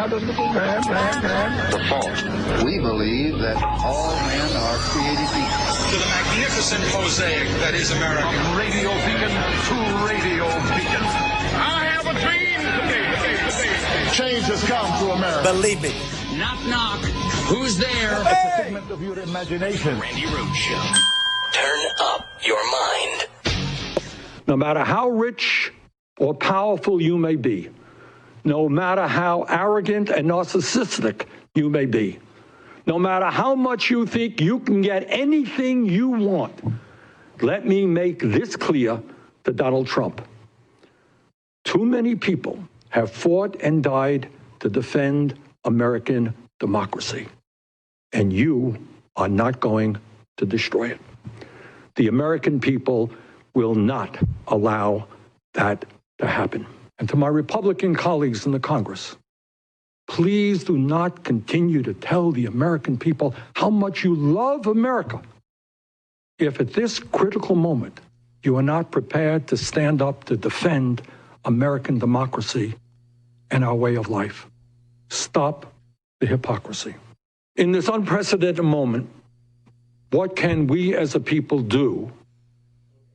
The fault. We believe that all men are created equal. To the magnificent mosaic that is America. From radio beacon to radio beacon. I have a dream today. Change has come to America. Believe me. Knock, knock. Who's there? It's a figment of your imagination. Randi Rhodes Show. Turn up your mind. No matter how rich or powerful you may be, no matter how arrogant and narcissistic you may be, no matter how much you think you can get anything you want, let me make this clear to Donald Trump. Too many people have fought and died to defend American democracy, and you are not going to destroy it. The American people will not allow that to happen. And to my Republican colleagues in the Congress, please do not continue to tell the American people how much you love America if at this critical moment you are not prepared to stand up to defend American democracy and our way of life. Stop the hypocrisy. In this unprecedented moment, what can we as a people do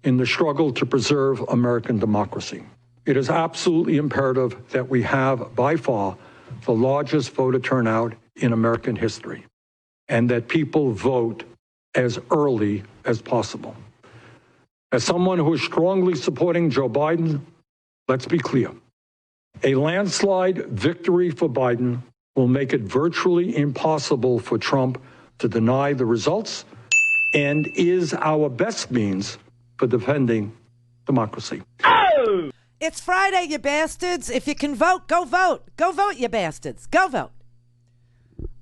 in the struggle to preserve American democracy? It is absolutely imperative that we have, by far, the largest voter turnout in American history, and that people vote as early as possible. As someone who is strongly supporting Joe Biden, let's be clear. A landslide victory for Biden will make it virtually impossible for Trump to deny the results and is our best means for defending democracy. Oh! It's Friday, you bastards. If you can vote, go vote. Go vote, you bastards. Go vote.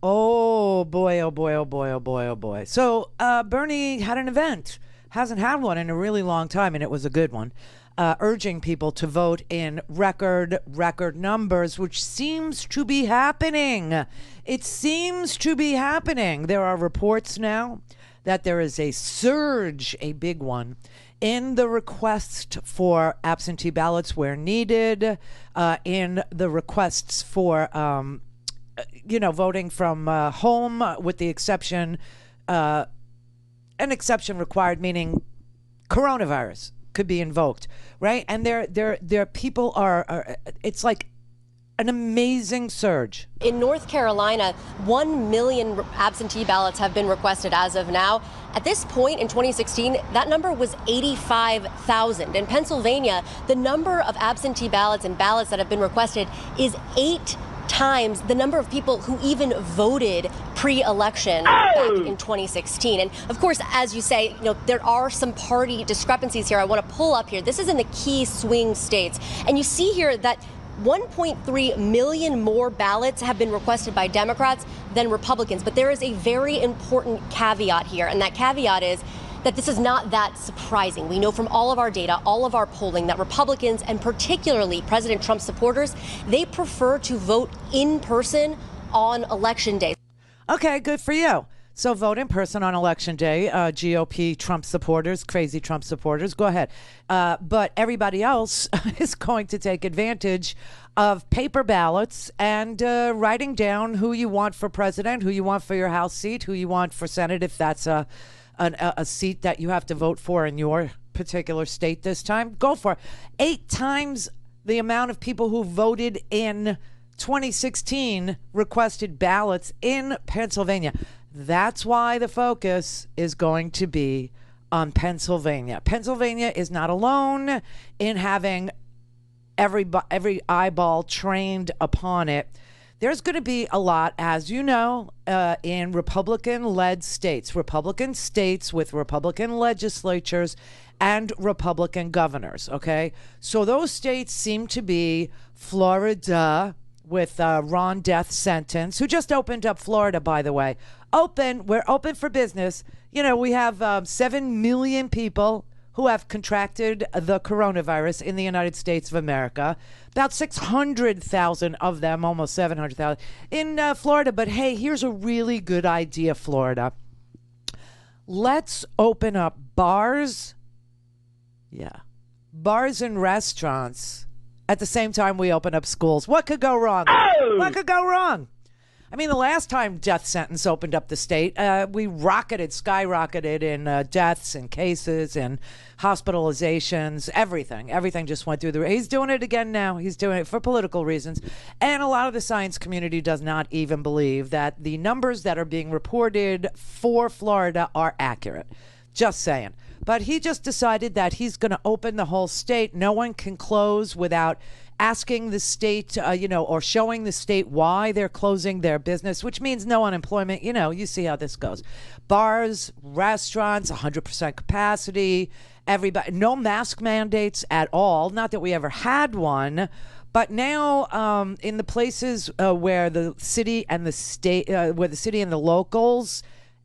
Oh, boy, oh, boy, oh, boy, oh, boy, oh, boy. So Bernie had an event. Hasn't had one in a really long time, and it was a good one. Urging people to vote in record numbers, which seems to be happening. It seems to be happening. There are reports now that there is a surge, a big one, in the request for absentee ballots where needed, in the requests for, voting from home, with the exception, an exception required, meaning coronavirus could be invoked, right? And their people are it's like an amazing surge. In North Carolina, 1 million absentee ballots have been requested as of now. At this point in 2016, that number was 85,000. In Pennsylvania, the number of absentee ballots and ballots that have been requested is 8 times the number of people who even voted pre-election back in 2016. And of course, as you say, there are some party discrepancies here. I want to pull up here. This is in the key swing states. And you see here that 1.3 million more ballots have been requested by Democrats than Republicans. But there is a very important caveat here. And that caveat is that this is not that surprising. We know from all of our data, all of our polling, that Republicans, and particularly President Trump supporters, they prefer to vote in person on Election Day. Okay, good for you. So vote in person on Election Day. GOP Trump supporters, crazy Trump supporters, go ahead. But everybody else is going to take advantage of paper ballots and writing down who you want for president, who you want for your House seat, who you want for Senate, if that's a seat that you have to vote for in your particular state this time. Go for it. 8 times the amount of people who voted in 2016 requested ballots in Pennsylvania. That's why the focus is going to be on Pennsylvania. Pennsylvania is not alone in having every eyeball trained upon it. There's going to be a lot, as you know, in Republican-led states with Republican legislatures and Republican governors, okay? So those states seem to be Florida with Ron death sentence, who just opened up Florida, by the way. We're open for business. We have 7 million people who have contracted the coronavirus in the United States of America. About 600,000 of them, almost 700,000, in Florida. But hey, here's a really good idea, Florida. Let's open up bars and restaurants At the same time, we open up schools. What could go wrong? What could go wrong? I mean, the last time death sentence opened up the state, we skyrocketed in deaths and cases and hospitalizations, everything. Everything just went through the roof. He's doing it again now. He's doing it for political reasons. And a lot of the science community does not even believe that the numbers that are being reported for Florida are accurate. Just saying. But he just decided that he's going to open the whole state. No one can close without asking the state, or showing the state why they're closing their business, which means no unemployment. You see how this goes. Bars, restaurants, 100% capacity, everybody, no mask mandates at all. Not that we ever had one. But now in the places where the city and the state, where the city and the locals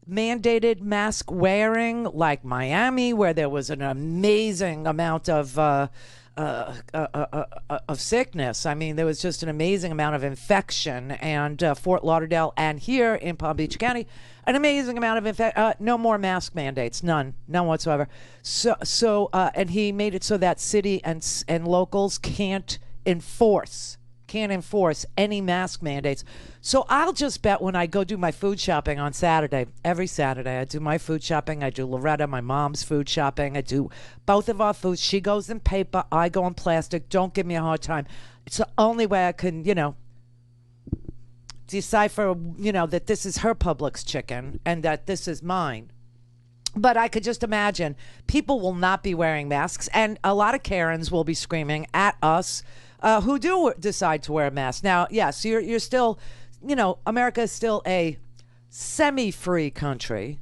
mandated mask wearing, like Miami, where there was an amazing amount of sickness. I mean, there was just an amazing amount of infection, and Fort Lauderdale and here in Palm Beach County, an amazing amount of no more mask mandates, none whatsoever. So and he made it so that city and locals can't enforce any mask mandates. So I'll just bet when I go do my food shopping on Saturday, every Saturday, I do my food shopping. I do Loretta, my mom's food shopping. I do both of our foods. She goes in paper, I go in plastic. Don't give me a hard time. It's the only way I can, decipher, that this is her Publix chicken and that this is mine. But I could just imagine people will not be wearing masks, and a lot of Karens will be screaming at us who do decide to wear a mask. Now, yes, you're still, America is still a semi-free country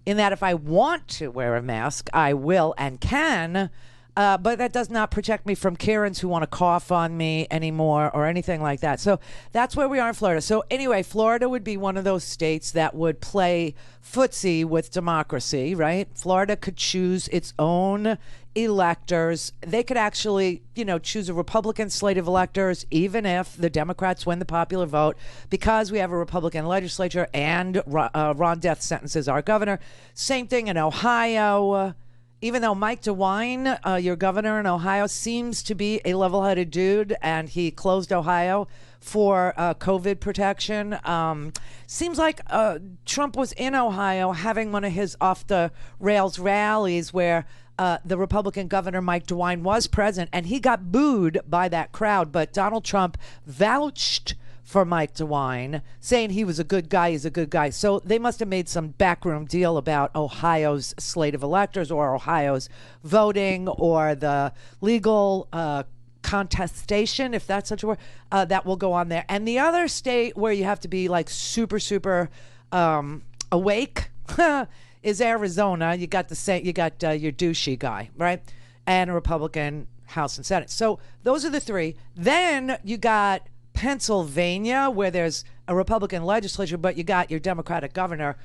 in that if I want to wear a mask, I will and can, but that does not protect me from Karens who want to cough on me anymore or anything like that. So that's where we are in Florida. So anyway, Florida would be one of those states that would play footsie with democracy, right? Florida could choose its own electors. They could actually, choose a Republican slate of electors, even if the Democrats win the popular vote, because we have a Republican legislature and Ron Death sentences our governor. Same thing in Ohio. Even though Mike DeWine, your governor in Ohio, seems to be a level-headed dude, and he closed Ohio for COVID protection. Seems like Trump was in Ohio having one of his off-the-rails rallies where the Republican governor, Mike DeWine, was present, and he got booed by that crowd. But Donald Trump vouched for Mike DeWine, saying he was a good guy, he's a good guy. So they must have made some backroom deal about Ohio's slate of electors or Ohio's voting or the legal contestation, if that's such a word, that will go on there. And the other state where you have to be like super awake is Arizona. You got your douchey guy, right? And a Republican House and Senate. So those are the three. Then you got Pennsylvania, where there's a Republican legislature, but you got your Democratic governor.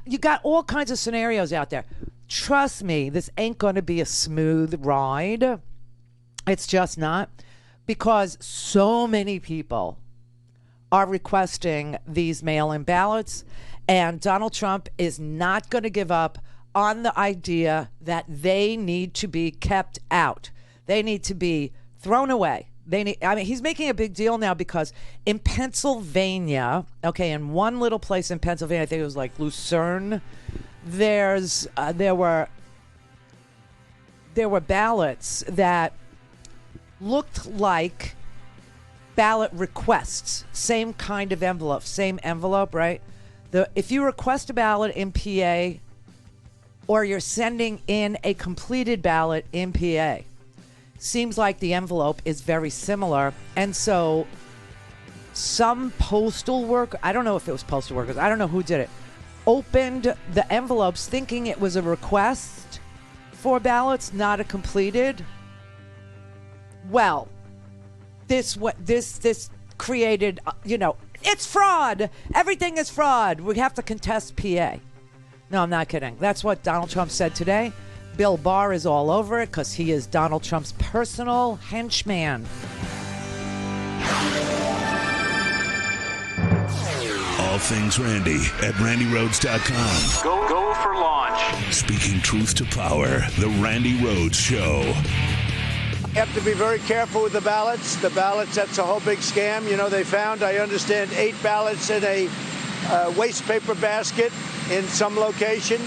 You got all kinds of scenarios out there. Trust me, this ain't going to be a smooth ride. It's just not, because so many people are requesting these mail-in ballots, and Donald Trump is not going to give up on the idea that they need to be kept out. They need to be thrown away. He's making a big deal now because in Pennsylvania, in one little place in Pennsylvania, I think it was like Lucerne, there were ballots that looked like ballot requests, same kind of envelope, right? If you request a ballot in PA, or you're sending in a completed ballot in PA, seems like the envelope is very similar. And so some postal worker, I don't know if it was postal workers, I don't know who did it, opened the envelopes thinking it was a request for ballots, not a completed. Well, this created, it's fraud. Everything is fraud. We have to contest PA. No, I'm not kidding. That's what Donald Trump said today. Bill Barr is all over it because he is Donald Trump's personal henchman. All things Randi at RandiRhodes.com. Go for launch. Speaking truth to power, the Randi Rhodes Show. You have to be very careful with the ballots. The ballots, that's a whole big scam. You know, they found, I understand, 8 ballots in a waste paper basket in some location.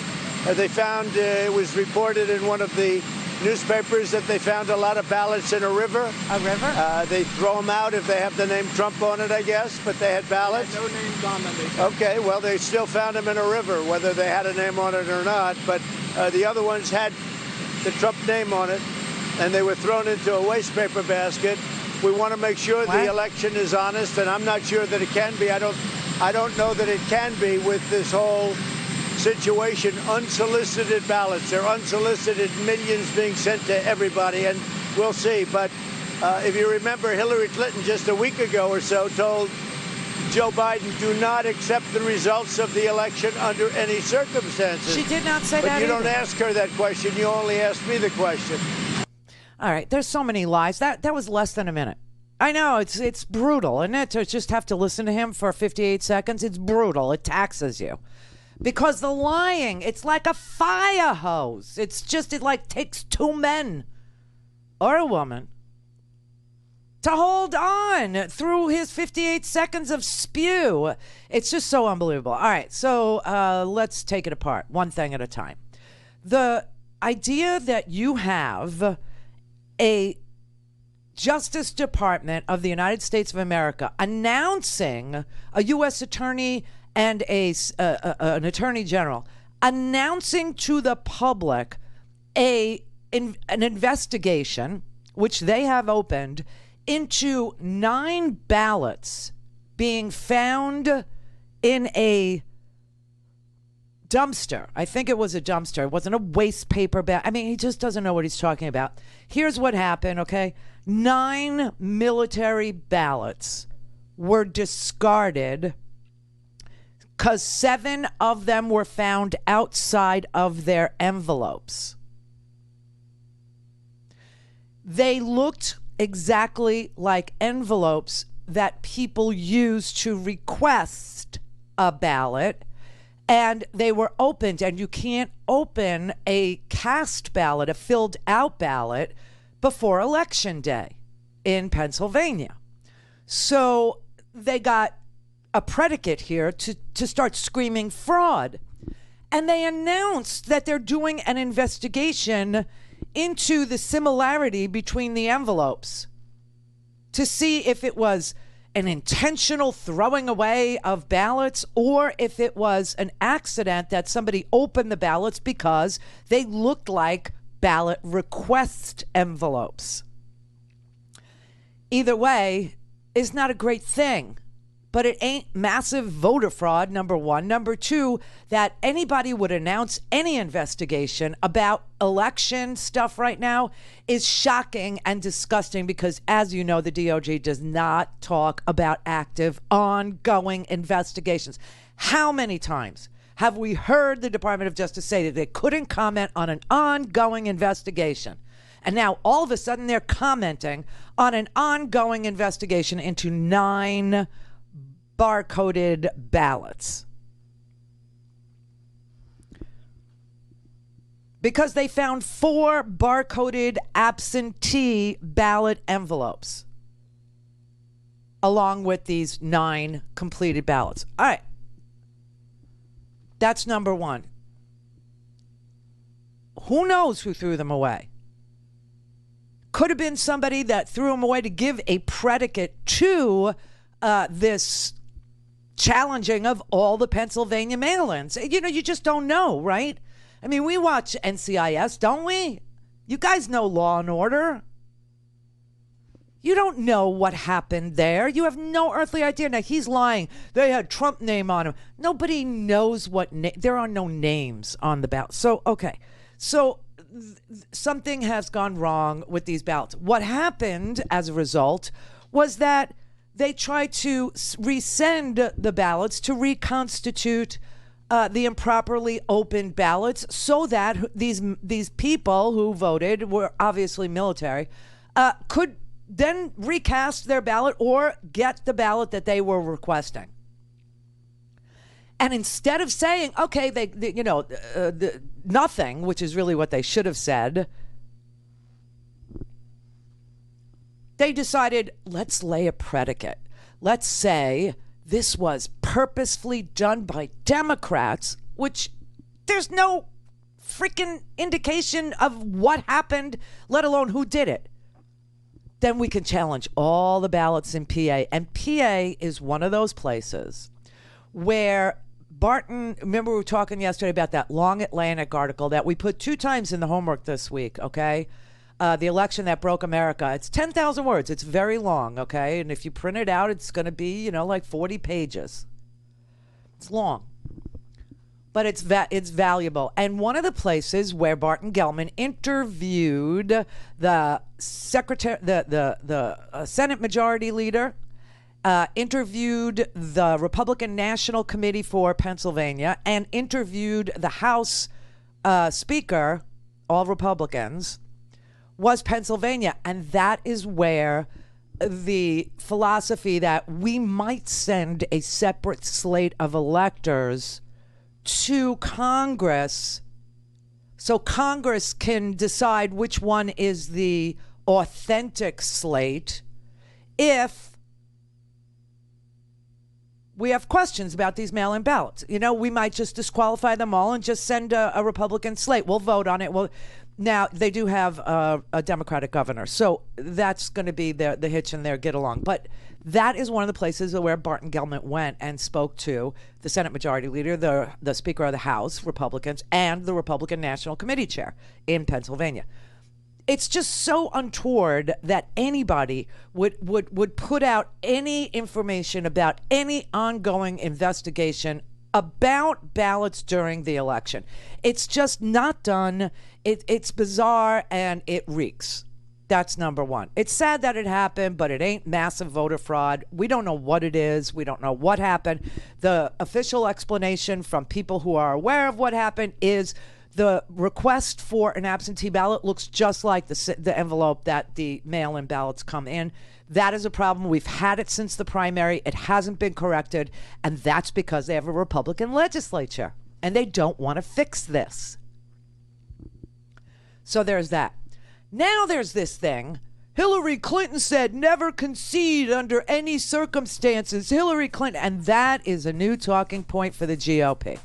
They found, it was reported in one of the newspapers that they found a lot of ballots in a river. A river? They throw them out if they have the name Trump on it, I guess, but they had ballots. No names on them. Okay, well, they still found them in a river, whether they had a name on it or not. But the other ones had the Trump name on it, and they were thrown into a waste paper basket. We want to make sure the election is honest, and I'm not sure that it can be. I don't know that it can be with this whole situation. Unsolicited ballots. They're unsolicited, millions being sent to everybody, and we'll see. But if you remember, Hillary Clinton just a week ago or so told Joe Biden, do not accept the results of the election under any circumstances. She did not say that. But you don't either. ask her that question. You only ask me the question. All right, there's so many lies. That was less than a minute. I know, it's brutal, isn't it? To just have to listen to him for 58 seconds, it's brutal. It taxes you. Because the lying, it's like a fire hose. It like takes 2 men or a woman to hold on through his 58 seconds of spew. It's just so unbelievable. All right, so let's take it apart, one thing at a time. The idea that you have a Justice Department of the United States of America announcing a U.S. attorney and an attorney general announcing to the public an investigation, which they have opened, into 9 ballots being found in a dumpster. I think it was a dumpster. It wasn't a waste paper bag. I mean, he just doesn't know what he's talking about. Here's what happened, okay? 9 military ballots were discarded because 7 of them were found outside of their envelopes. They looked exactly like envelopes that people use to request a ballot, and they were opened, and you can't open a cast ballot, a filled out ballot, before Election Day in Pennsylvania. So they got a predicate here to start screaming fraud. And they announced that they're doing an investigation into the similarity between the envelopes to see if it was an intentional throwing away of ballots or if it was an accident that somebody opened the ballots because they looked like ballot request envelopes. Either way, it's not a great thing. But it ain't massive voter fraud, number one. Number two, that anybody would announce any investigation about election stuff right now is shocking and disgusting because, as you know, the DOJ does not talk about active, ongoing investigations. How many times have we heard the Department of Justice say that they couldn't comment on an ongoing investigation? And now all of a sudden they're commenting on an ongoing investigation into 9 barcoded ballots because they found 4 barcoded absentee ballot envelopes along with these 9 completed ballots. All right. That's number one. Who knows who threw them away? Could have been somebody that threw them away to give a predicate to this challenging of all the Pennsylvania mail-ins. You know, you just don't know, right? I mean, we watch NCIS, don't we? You guys know Law and Order. You don't know what happened there. You have no earthly idea. Now, he's lying. They had Trump name on him. Nobody knows what there are no names on the ballot. So, okay. So, something has gone wrong with these ballots. What happened as a result was that they tried to resend the ballots to reconstitute the improperly opened ballots so that these people who voted were obviously military could then recast their ballot or get the ballot that they were requesting. And instead of saying, okay, nothing, which is really what they should have said, They decided, let's lay a predicate. Let's say this was purposefully done by Democrats, which there's no freaking indication of what happened, let alone who did it. Then we can challenge all the ballots in PA. And PA is one of those places where Barton, remember we were talking yesterday about that Long Atlantic article that we put 2 times in the homework this week, okay? The election that broke America. It's 10,000 words. It's very long, okay? And if you print it out, it's going to be, like 40 pages. It's long. But it's valuable. And one of the places where Barton Gellman interviewed the secretary, the Senate Majority Leader, interviewed the Republican National Committee for Pennsylvania, and interviewed the House Speaker, all Republicans, was Pennsylvania. And that is where the philosophy that we might send a separate slate of electors to Congress so Congress can decide which one is the authentic slate if we have questions about these mail-in ballots. We might just disqualify them all and just send a Republican slate. We'll vote on it. Now, they do have a Democratic governor, so that's going to be the hitch in their get along. But that is one of the places where Barton Gellman went and spoke to the Senate Majority Leader, the Speaker of the House, Republicans, and the Republican National Committee Chair in Pennsylvania. It's just so untoward that anybody would put out any information about any ongoing investigation about ballots during the election. It's just not done. It's bizarre and it reeks. That's number one. It's sad that it happened, but it ain't massive voter fraud. We don't know what it is. We don't know what happened. The official explanation from people who are aware of what happened is the request for an absentee ballot looks just like the envelope that the mail-in ballots come in. That is a problem. We've had it since the primary. It hasn't been corrected, and that's because they have a Republican legislature, and they don't want to fix this. So there's that. Now there's this thing. Hillary Clinton said never concede under any circumstances. Hillary Clinton. And that is a new talking point for the GOP.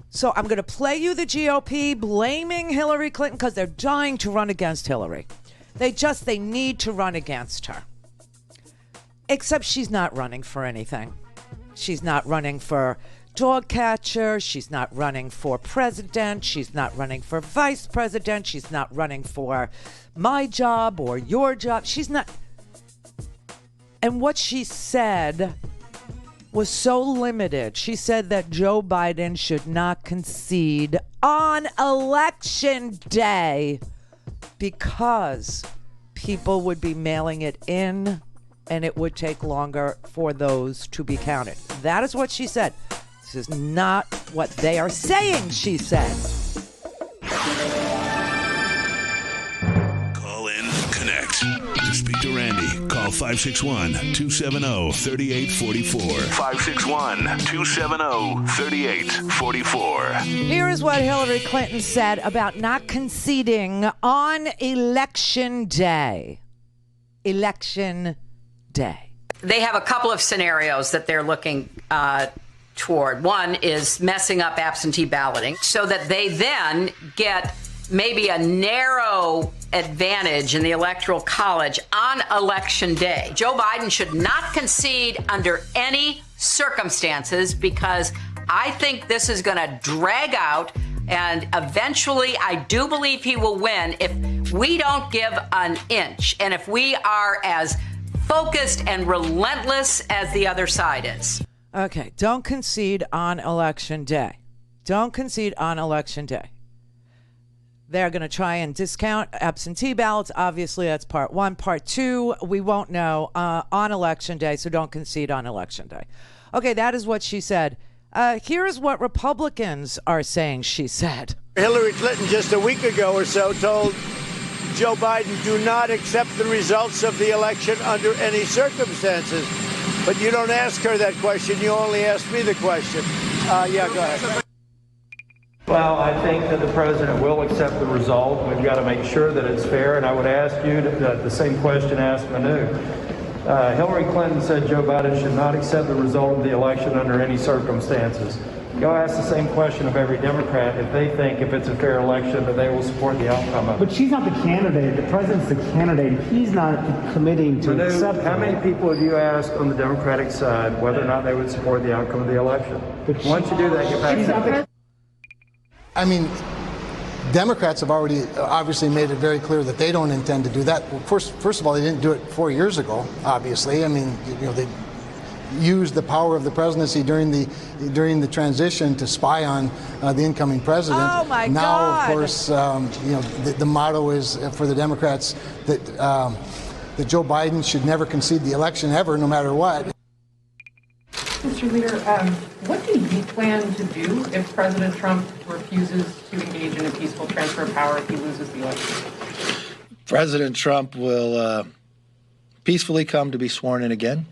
So I'm going to play you the GOP blaming Hillary Clinton because they're dying to run against Hillary. They need to run against her. Except she's not running for anything. She's not running for dog catcher. She's not running for president. She's not running for vice president. She's not running for my job or your job. She's not. And what she said was so limited. She said that Joe Biden should not concede on election day because people would be mailing it in and it would take longer for those to be counted. That is what she said. This is not what they are saying, she said. Call in, connect. To speak to Randi, call 561-270-3844. 561-270-3844. Here is what Hillary Clinton said about not conceding on election day. Election day. They have a couple of scenarios that they're looking toward. One is messing up absentee balloting so that they then get maybe a narrow advantage in the Electoral College on election day. Joe Biden should not concede under any circumstances because I think this is going to drag out, and eventually I do believe he will win if we don't give an inch and if we are as focused and relentless as the other side is. Okay, don't concede on election day. Don't concede on election day. They're going to try and discount absentee ballots. Obviously, that's part one. Part two, we won't know on election day, so don't concede on election day. Okay, that is what she said. Here is what Republicans are saying she said. Hillary Clinton just a week ago or so told Joe Biden, do not accept the results of the election under any circumstances. But you don't ask her that question. You only ask me the question. Yeah, go ahead. Well, I think that the president will accept the result. We've got to make sure that it's fair, and I would ask you the same question asked Manu. Hillary Clinton said Joe Biden should not accept the result of the election under any circumstances. Go ask the same question of every Democrat if they think if it's a fair election that they will support the outcome of it. But she's not the candidate. The president's the candidate. He's not committing to accept. How many people have you asked on the Democratic side whether or not they would support the outcome of the election? Once you do that, get back to that. I mean, Democrats have already obviously made it very clear that they don't intend to do that. Well, first of all, they didn't do it 4 years ago, obviously. I mean, they used the power of the presidency during the transition to spy on the incoming president. Oh my God! Now, of course, the motto is for the Democrats that Joe Biden should never concede the election ever, no matter what. Mr. Leader, what do you plan to do if President Trump refuses to engage in a peaceful transfer of power if he loses the election? President Trump will peacefully come to be sworn in again.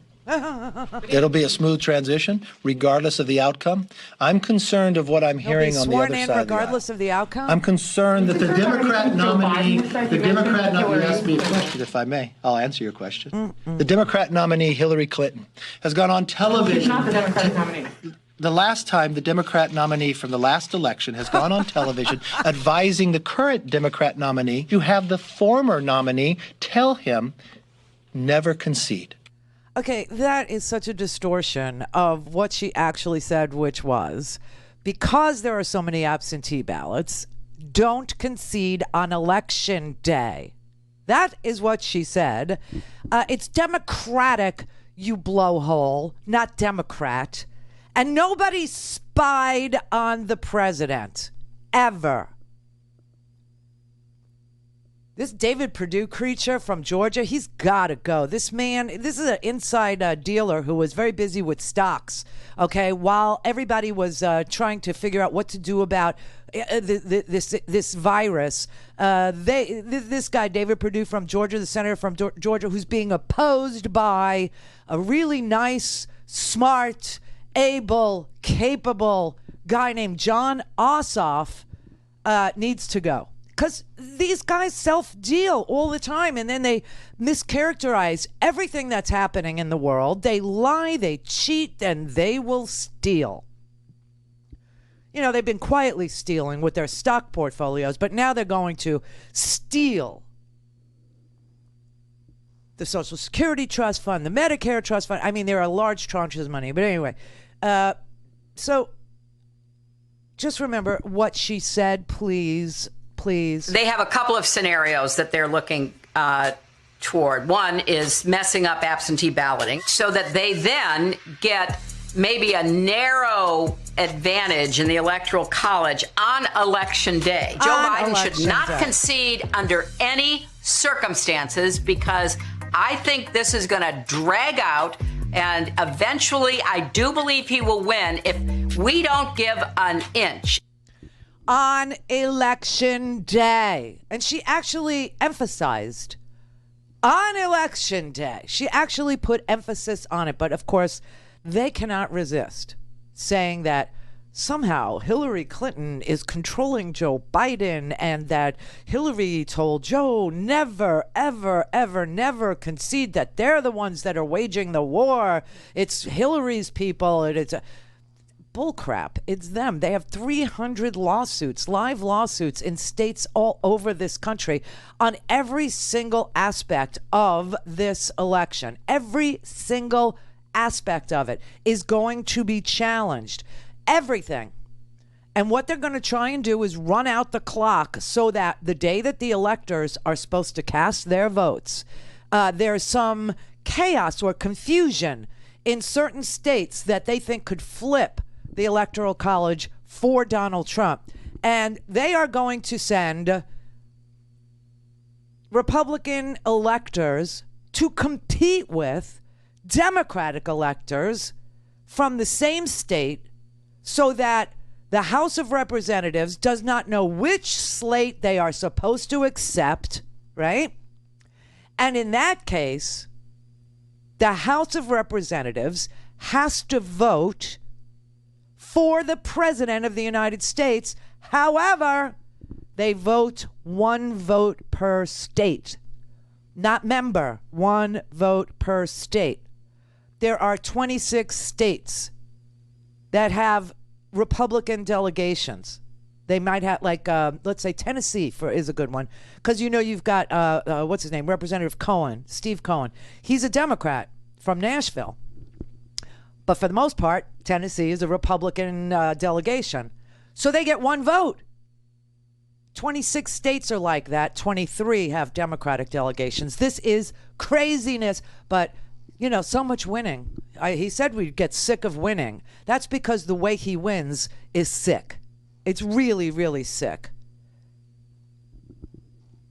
It'll be a smooth transition, regardless of the outcome. I'm concerned of what I'm hearing on the other side. Regardless of the outcome. I'm concerned that the Democrat nominee, you asked me a question, if I may. I'll answer your question. The Democrat nominee, Hillary Clinton, has gone on television. She's not the Democratic nominee. The last time the Democrat nominee from the last election has gone on television advising the current Democrat nominee to have the former nominee tell him, never concede. Okay, that is such a distortion of what she actually said, which was, because there are so many absentee ballots, don't concede on election day. That is what she said. It's Democratic, you blowhole, not Democrat. And nobody spied on the president, ever. This David Perdue creature from Georgia, he's got to go. This man, this is an inside dealer who was very busy with stocks, okay, while everybody was trying to figure out what to do about this virus. This guy, David Perdue from Georgia, the senator from Georgia, who's being opposed by a really nice, smart, able, capable guy named John Ossoff, needs to go. Because these guys self-deal all the time, and then they mischaracterize everything that's happening in the world. They lie, they cheat, and they will steal. You know, they've been quietly stealing with their stock portfolios, but now they're going to steal the Social Security Trust Fund, the Medicare Trust Fund. I mean, there are large tranches of money. But anyway, so just remember what she said, please. They have a couple of scenarios that they're looking toward. One is messing up absentee balloting so that they then get maybe a narrow advantage in the electoral college on election day. Joe Biden should not concede under any circumstances, because I think this is going to drag out, and eventually I do believe he will win if we don't give an inch. On election day. And she actually emphasized on election day. She actually put emphasis on it. But of course, they cannot resist saying that somehow Hillary Clinton is controlling Joe Biden, and that Hillary told Joe never, ever, ever, never concede, that they're the ones that are waging the war. It's Hillary's people. And it's bullcrap. It's them. They have 300 lawsuits, live lawsuits in states all over this country on every single aspect of this election. Every single aspect of it is going to be challenged. Everything. And what they're going to try and do is run out the clock so that the day that the electors are supposed to cast their votes, there's some chaos or confusion in certain states that they think could flip the Electoral College for Donald Trump. And they are going to send Republican electors to compete with Democratic electors from the same state, so that the House of Representatives does not know which slate they are supposed to accept, right? And in that case, the House of Representatives has to vote for the president of the United States. However, they vote one vote per state. Not member, one vote per state. There are 26 states that have Republican delegations. They might have, like, let's say Tennessee is a good one. Because, you know, you've got, what's his name? Representative Cohen, Steve Cohen. He's a Democrat from Nashville. But for the most part, Tennessee is a Republican delegation. So they get one vote. 26 states are like that. 23 have Democratic delegations. This is craziness. But, you know, so much winning. He said we'd get sick of winning. That's because the way he wins is sick. It's really, really sick.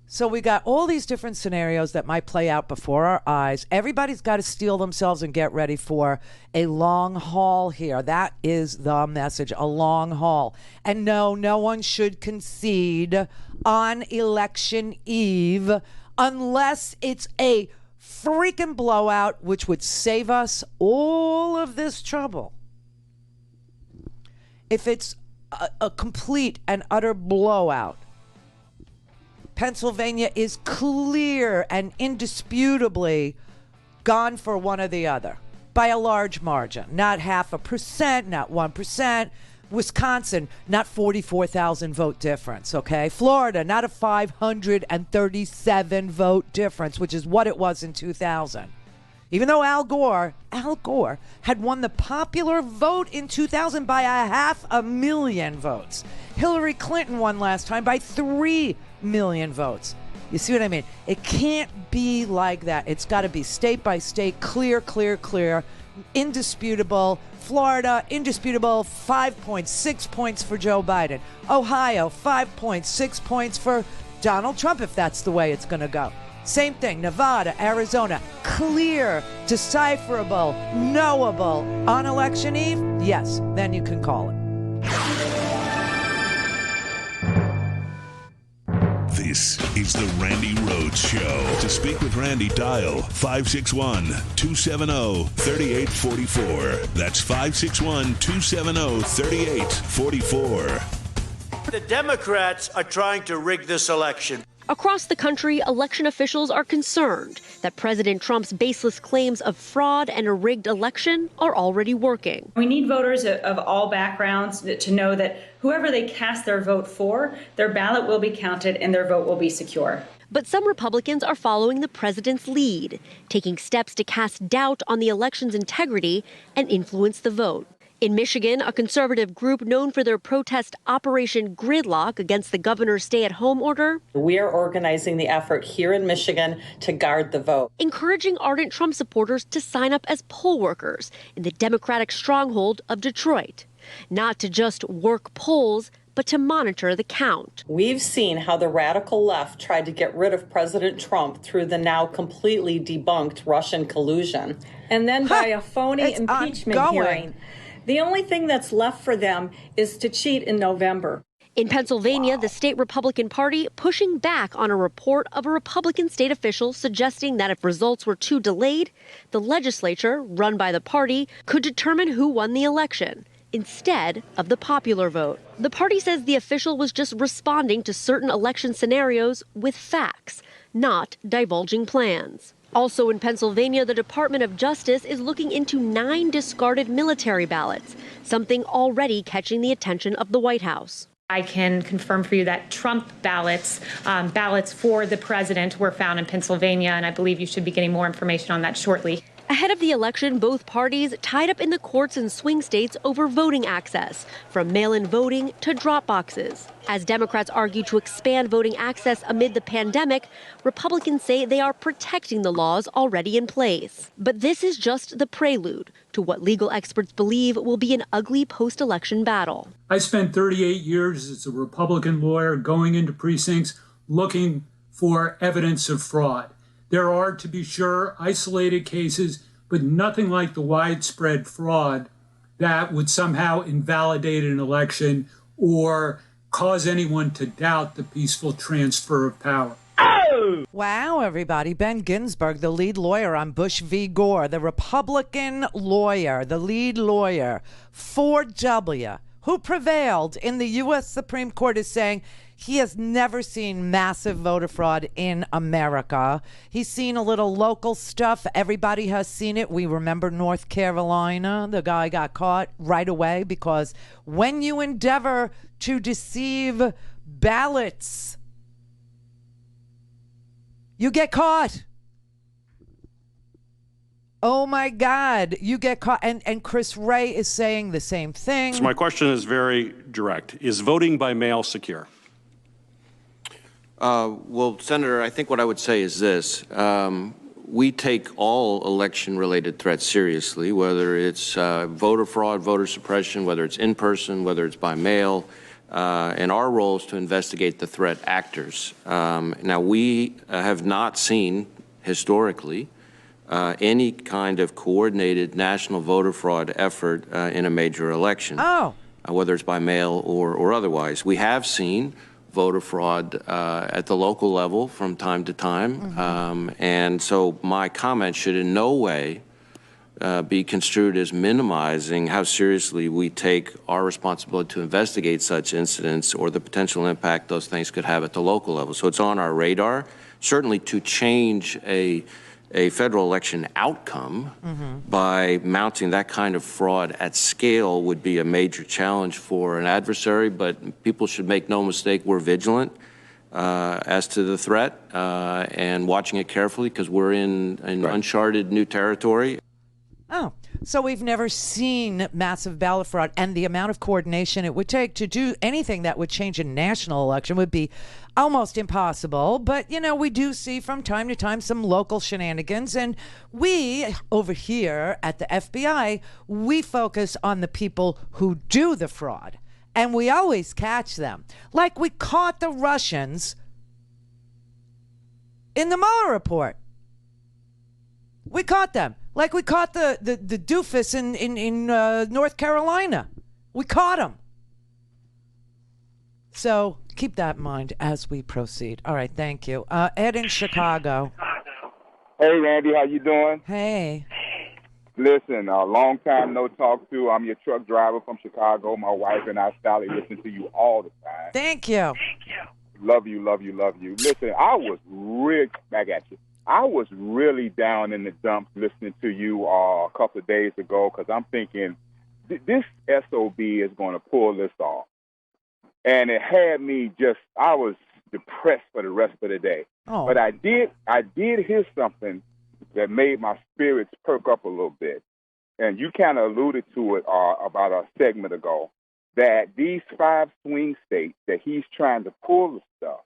So we got all these different scenarios that might play out before our eyes. Everybody's got to steel themselves and get ready for a long haul here. That is the message, a long haul. And no one should concede on election eve unless it's a freaking blowout, which would save us all of this trouble. If it's a complete and utter blowout, Pennsylvania is clear and indisputably gone for one or the other by a large margin. Not 0.5%, not 1%. Wisconsin, not 44,000 vote difference, okay? Florida, not a 537 vote difference, which is what it was in 2000. Even though Al Gore had won the popular vote in 2000 by 500,000 votes. Hillary Clinton won last time by 3 million votes. You see what I mean? It can't be like that. It's got to be state by state, clear, indisputable. Florida, indisputable, 5.6 points for Joe Biden. Ohio, 5.6 points for Donald Trump, if that's the way it's going to go. Same thing, Nevada, Arizona, clear, decipherable, knowable. On election eve, yes, then you can call it. This is the Randi Rhodes Show. To speak with Randi, dial 561-270-3844. That's 561-270-3844. The Democrats are trying to rig this election. Across the country, election officials are concerned that President Trump's baseless claims of fraud and a rigged election are already working. We need voters of all backgrounds to know that whoever they cast their vote for, their ballot will be counted and their vote will be secure. But some Republicans are following the president's lead, taking steps to cast doubt on the election's integrity and influence the vote. In Michigan, a conservative group known for their protest Operation Gridlock against the governor's stay-at-home order. We are organizing the effort here in Michigan to guard the vote, encouraging ardent Trump supporters to sign up as poll workers in the Democratic stronghold of Detroit, not to just work polls, but to monitor the count. We've seen how the radical left tried to get rid of President Trump through the now completely debunked Russian collusion. And then by a phony impeachment hearing. The only thing that's left for them is to cheat in November. In Pennsylvania, the state Republican Party pushing back on a report of a Republican state official suggesting that if results were too delayed, the legislature, run by the party, could determine who won the election instead of the popular vote. The party says the official was just responding to certain election scenarios with facts, not divulging plans. Also in Pennsylvania, the Department of Justice is looking into 9 discarded military ballots, something already catching the attention of the White House. I can confirm for you that Trump ballots for the president were found in Pennsylvania, and I believe you should be getting more information on that shortly. Ahead of the election, both parties tied up in the courts in swing states over voting access, from mail-in voting to drop boxes. As Democrats argue to expand voting access amid the pandemic, Republicans say they are protecting the laws already in place. But this is just the prelude to what legal experts believe will be an ugly post-election battle. I spent 38 years as a Republican lawyer going into precincts looking for evidence of fraud. There are, to be sure, isolated cases, but nothing like the widespread fraud that would somehow invalidate an election or cause anyone to doubt the peaceful transfer of power. Oh! Hello. Wow, everybody. Ben Ginsburg, the lead lawyer on Bush v. Gore, the Republican lawyer, the lead lawyer for W, who prevailed in the U.S. Supreme Court, is saying he has never seen massive voter fraud in America. He's seen a little local stuff. Everybody has seen it. We remember North Carolina. The guy got caught right away because when you endeavor to deceive ballots, you get caught. Oh my God, you get caught. And Chris Wray is saying the same thing. So my question is very direct. Is voting by mail secure? Well, Senator, I think what I would say is this. We take all election-related threats seriously, whether it's voter fraud, voter suppression, whether it's in person, whether it's by mail, and our role is to investigate the threat actors. Now, we have not seen, historically, any kind of coordinated national voter fraud effort in a major election, whether it's by mail or otherwise. We have seen voter fraud at the local level from time to time. And so my comment should in no way be construed as minimizing how seriously we take our responsibility to investigate such incidents or the potential impact those things could have at the local level. So it's on our radar. Certainly to change a federal election outcome by mounting that kind of fraud at scale would be a major challenge for an adversary, but people should make no mistake, we're vigilant as to the threat and watching it carefully because we're in uncharted new territory. Oh, so we've never seen massive ballot fraud, and the amount of coordination it would take to do anything that would change a national election would be almost impossible. But, you know, we do see from time to time some local shenanigans, and we over here at the FBI, we focus on the people who do the fraud, and we always catch them. Like we caught the Russians in the Mueller report. We caught them. Like we caught the doofus in North Carolina. We caught him. So keep that in mind as we proceed. All right, thank you. Ed in Chicago. Hey, Randy, how you doing? Hey. Listen, a long time no talk to. I'm your truck driver from Chicago. My wife and I, Sally, listen to you all the time. Thank you. Love you, love you, love you. Listen, I was back at you. I was really down in the dumps listening to you a couple of days ago because I'm thinking this SOB is going to pull this off. And it had me I was depressed for the rest of the day. Oh. But I did hear something that made my spirits perk up a little bit. And you kind of alluded to it about a segment ago, that these 5 swing states that he's trying to pull the stuff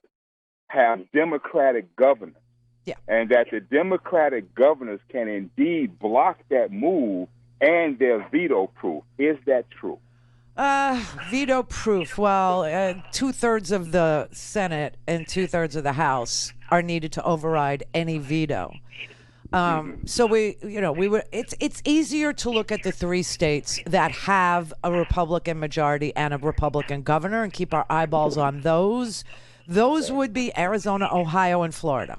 have Democratic governors. Yeah. And that the Democratic governors can indeed block that move and they're veto proof. Is that true? Veto proof. Well, 2/3 of the Senate and 2/3 of the House are needed to override any veto. So it's easier to look at the 3 states that have a Republican majority and a Republican governor and keep our eyeballs on those. Those would be Arizona, Ohio, and Florida.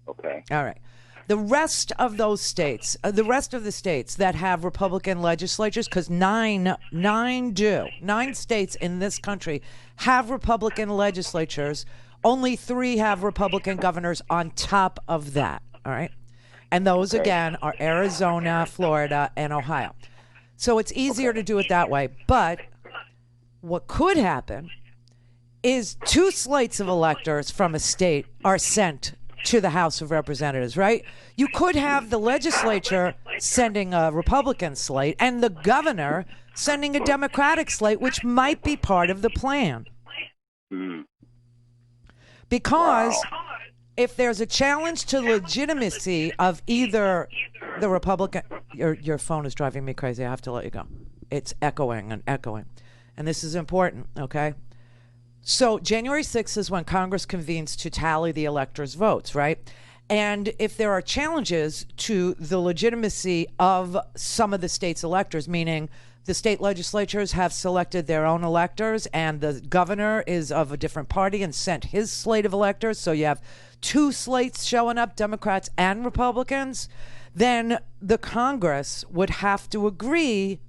Okay. All right. The rest of those states, the rest of the states that have Republican legislatures, because nine states in this country have Republican legislatures. Only 3 have Republican governors on top of that. All right. And those, again, are Arizona, Florida, and Ohio. So it's easier to do it that way. But what could happen is 2 slates of electors from a state are sent to the House of Representatives, right? You could have the legislature sending a Republican slate and the governor sending a Democratic slate, which might be part of the plan. Because if there's a challenge to legitimacy of either the Republican... Your phone is driving me crazy. I have to let you go. It's echoing and echoing. And this is important, okay? So January 6th is when Congress convenes to tally the electors' votes, right? And if there are challenges to the legitimacy of some of the state's electors, meaning The state legislatures have selected their own electors, and the governor is of a different party and sent his slate of electors. So you have two slates showing up, Democrats and Republicans. Then the Congress would have to agree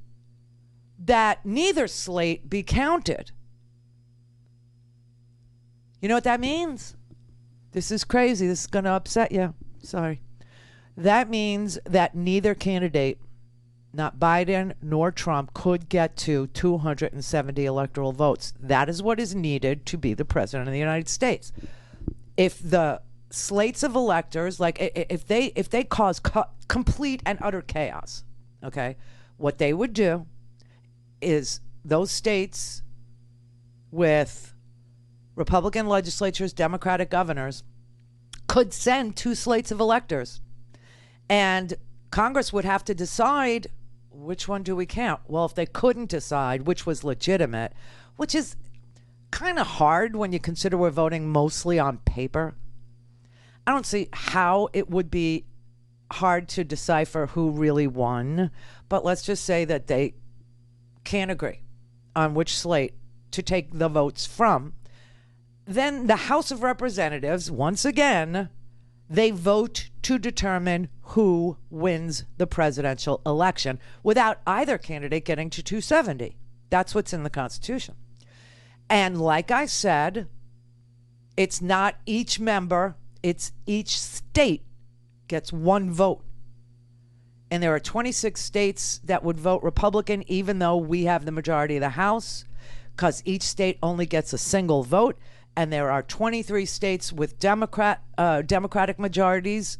that neither slate be counted. You know what that means? This is crazy. This is going to upset you. Sorry. That means that neither candidate, not Biden nor Trump, could get to 270 electoral votes. That is what is needed to be the president of the United States. If the slates of electors, like if they cause complete and utter chaos, okay, what they would do is those states with Republican legislatures, Democratic governors, could send two slates of electors, and Congress would have to decide, which one do we count? Well, if they couldn't decide which was legitimate, which is kind of hard when you consider we're voting mostly on paper, I don't see how it would be hard to decipher who really won. But let's just say that they can't agree on which slate to take the votes from. Then the House of Representatives, once again, they vote to determine who wins the presidential election without either candidate getting to 270. That's what's in the Constitution. And like I said, it's not each member, it's each state gets one vote. And there are 26 states that would vote Republican, even though we have the majority of the House, because each state only gets a single vote. And there are 23 states with Democratic majorities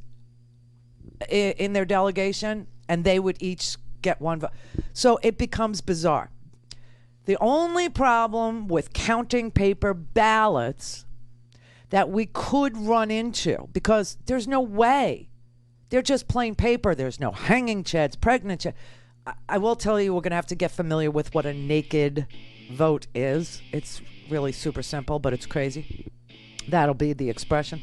in their delegation, and they would each get one vote. So it becomes bizarre. The only problem with counting paper ballots that we could run into, because there's no way, they're just plain paper. There's no hanging chads, pregnant chads. I will tell you, we're going to have to get familiar with what a naked vote is. It's really super simple, but it's crazy. That'll be the expression.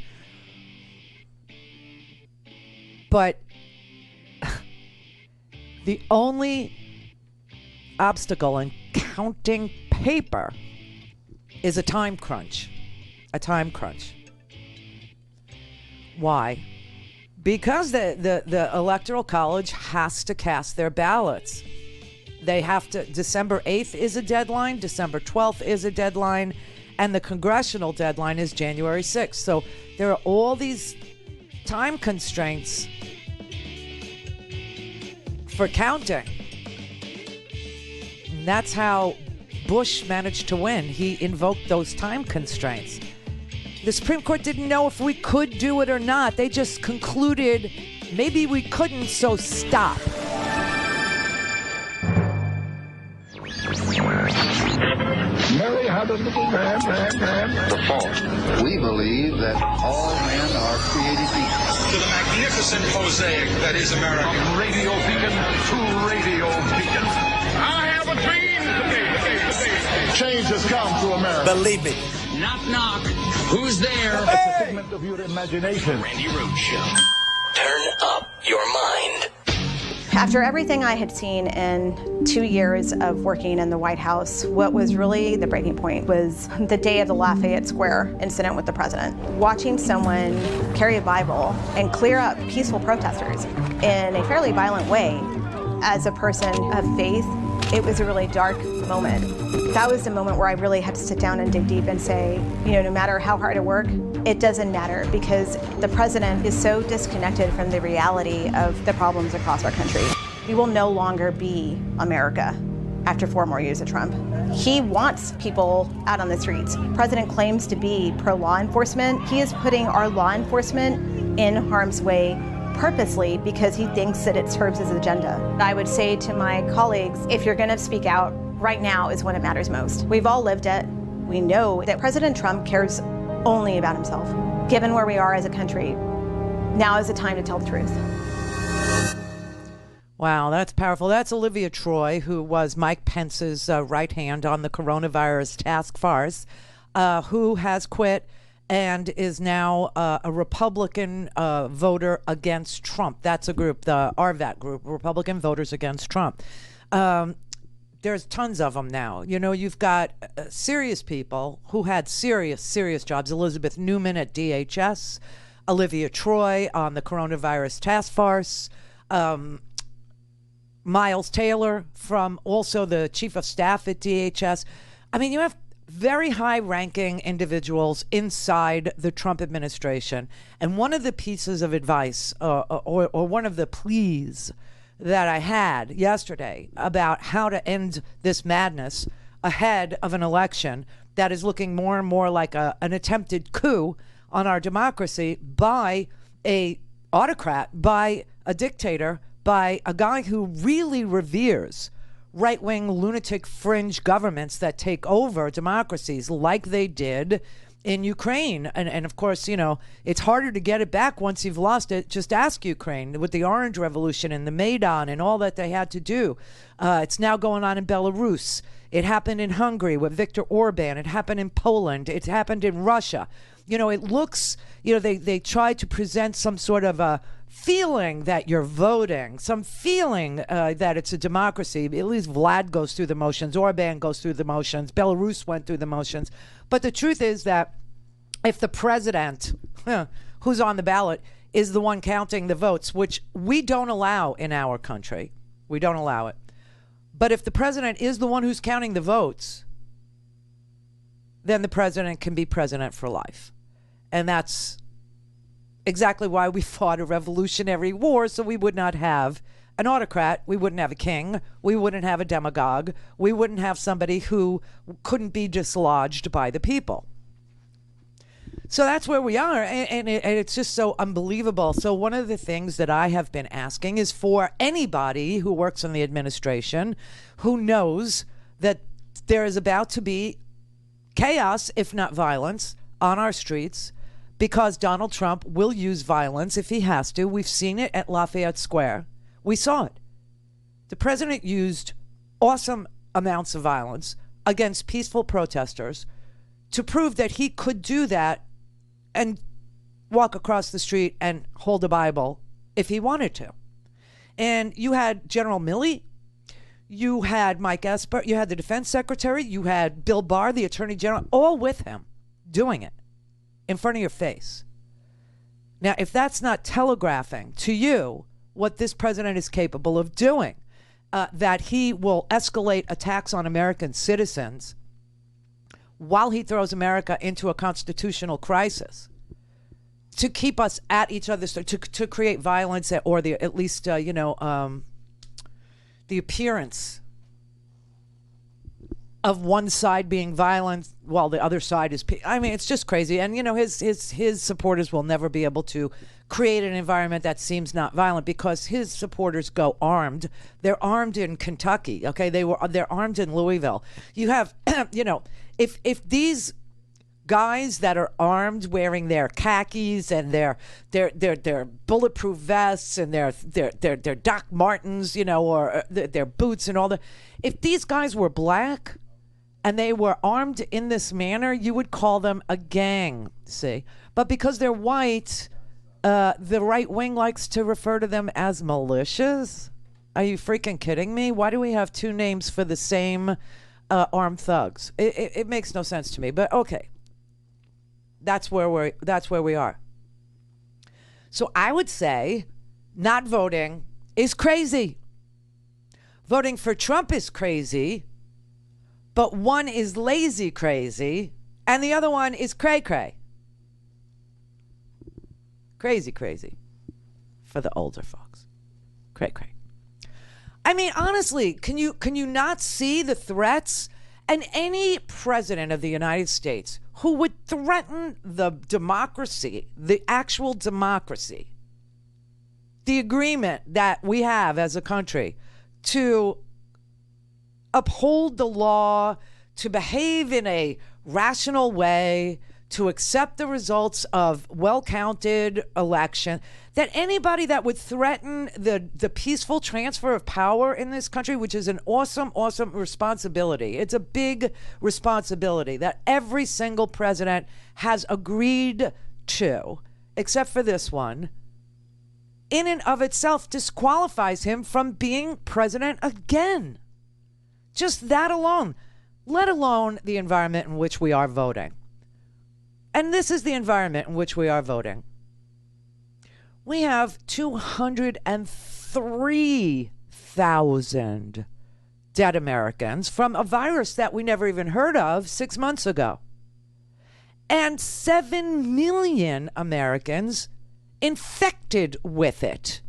But the only obstacle in counting paper is a time crunch. A time crunch. Why? Because the Electoral College has to cast their ballots. They have to, December 8th is a deadline, December 12th is a deadline, and the congressional deadline is January 6th. So there are all these time constraints for counting. And that's how Bush managed to win. He invoked those time constraints. The Supreme Court didn't know if we could do it or not. They just concluded maybe we couldn't, so stop. Mary had a little lamb. The fault. We believe that all men are created equal. To the magnificent mosaic that is America. From radio beacon to radio beacon. I have a dream today. Change has come to America. Believe me. Knock, knock. Who's there? It's a figment of your imagination. Randi Rhodes Show. Turn up your mind. After everything I had seen in 2 years of working in the White House, what was really the breaking point was the day of the Lafayette Square incident with the president. Watching someone carry a Bible and clear up peaceful protesters in a fairly violent way, as a person of faith, it was a really dark moment. That was the moment where I really had to sit down and dig deep and say, you know, no matter how hard I work, it doesn't matter, because the president is so disconnected from the reality of the problems across our country. We will no longer be America after 4 more years of Trump. He wants people out on the streets. The president claims to be pro-law enforcement. He is putting our law enforcement in harm's way purposely because he thinks that it serves his agenda. I would say to my colleagues, if you're going to speak out, right now is when it matters most. We've all lived it. We know that President Trump cares only about himself. Given where we are as a country, now is the time to tell the truth. Wow, that's powerful. That's Olivia Troy, who was Mike Pence's right hand on the coronavirus task force, who has quit and is now a Republican voter against Trump. That's a group, the RVAT group, Republican Voters Against Trump. there's tons of them now. You know, you've got serious people who had serious jobs. Elizabeth Newman at DHS, Olivia Troy on the coronavirus task force, Miles Taylor from also the chief of staff at DHS. I mean, you have very high-ranking individuals inside the Trump administration. And one of the pieces of advice or one of the pleas that I had yesterday about how to end this madness ahead of an election that is looking more and more like an attempted coup on our democracy by a autocrat, by a dictator, by a guy who really reveres right-wing lunatic fringe governments that take over democracies like they did in Ukraine. And of course, you know, it's harder to get it back once you've lost it. Just ask Ukraine with the Orange Revolution and the Maidan and all that they had to do. It's now going on in Belarus. It happened in Hungary with Viktor Orban. It happened in Poland. It happened in Russia. You know, it looks, you know, they try to present some sort of a feeling that you're voting, some feeling that it's a democracy. At least Vlad goes through the motions. Orban goes through the motions. Belarus went through the motions. But the truth is that if the president, who's on the ballot, is the one counting the votes, which we don't allow in our country, we don't allow it. But if the president is the one who's counting the votes, then the president can be president for life. And that's exactly why we fought a revolutionary war, so we would not have an autocrat, we wouldn't have a king, we wouldn't have a demagogue, we wouldn't have somebody who couldn't be dislodged by the people. So that's where we are, and it's just so unbelievable. So one of the things that I have been asking is for anybody who works in the administration who knows that there is about to be chaos, if not violence, on our streets, because Donald Trump will use violence if he has to. We've seen it at Lafayette Square. We saw it. The president used awesome amounts of violence against peaceful protesters to prove that he could do that and walk across the street and hold a Bible if he wanted to. And you had General Milley, you had Mike Esper, you had the defense secretary, you had Bill Barr, the attorney general, all with him doing it in front of your face. Now, if that's not telegraphing to you what this president is capable of doing, that he will escalate attacks on American citizens while he throws America into a constitutional crisis to keep us at each other's, to create violence or at least, the appearance of one side being violent while the other side is I mean, it's just crazy. And, you know, his supporters will never be able to create an environment that seems not violent because his supporters go armed. They're armed in Kentucky, okay? They're armed in Louisville. You have, if these guys that are armed, wearing their khakis and their bulletproof vests and their Doc Martens, or their boots and all that, if these guys were black and they were armed in this manner, you would call them a gang, see? But because they're white, the right wing likes to refer to them as militias. Are you freaking kidding me? Why do we have two names for the same armed thugs? It makes no sense to me, but okay. That's where we are. So I would say not voting is crazy. Voting for Trump is crazy, but one is lazy crazy, and the other one is cray-cray. Crazy for the older folks. Cray-cray. I mean, honestly, can you not see the threats? And any president of the United States who would threaten the democracy, the actual democracy, the agreement that we have as a country to uphold the law, to behave in a rational way, to accept the results of well-counted election, that anybody that would threaten the peaceful transfer of power in this country, which is an awesome responsibility. It's a big responsibility that every single president has agreed to, except for this one, in and of itself disqualifies him from being president again. Just that alone, let alone the environment in which we are voting. And this is the environment in which we are voting. We have 203,000 dead Americans from a virus that we never even heard of 6 months ago. And 7 million Americans infected with it.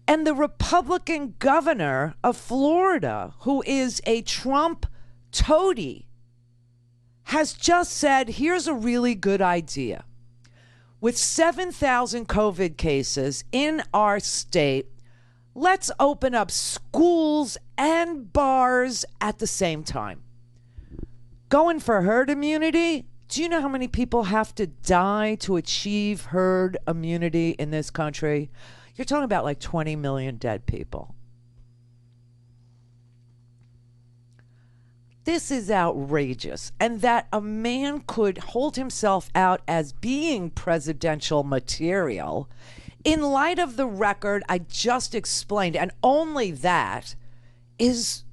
And the Republican governor of Florida, who is a Trump toady, has just said, here's a really good idea. With 7,000 COVID cases in our state, let's open up schools and bars at the same time. Going for herd immunity? Do you know how many people have to die to achieve herd immunity in this country? You're talking about like 20 million dead people. This is outrageous. And that a man could hold himself out as being presidential material in light of the record I just explained, and only that, is,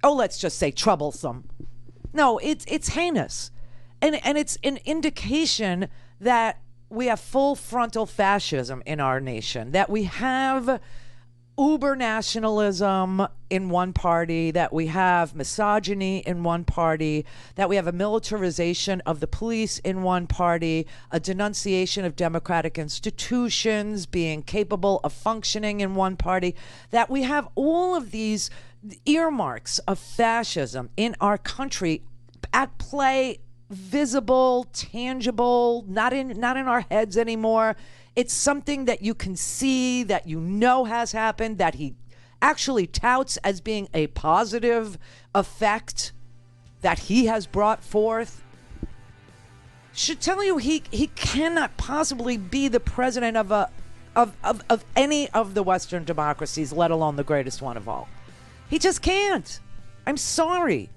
let's just say troublesome. No, it's heinous. And it's an indication that we have full frontal fascism in our nation, that we have uber nationalism in one party, that we have misogyny in one party, that we have a militarization of the police in one party, a denunciation of democratic institutions being capable of functioning in one party, that we have all of these earmarks of fascism in our country at play, visible, tangible, not in our heads anymore. It's something that you can see, that you know has happened, that he actually touts as being a positive effect that he has brought forth. Should tell you he cannot possibly be the president of any of the Western democracies, let alone the greatest one of all. He just can't. I'm sorry.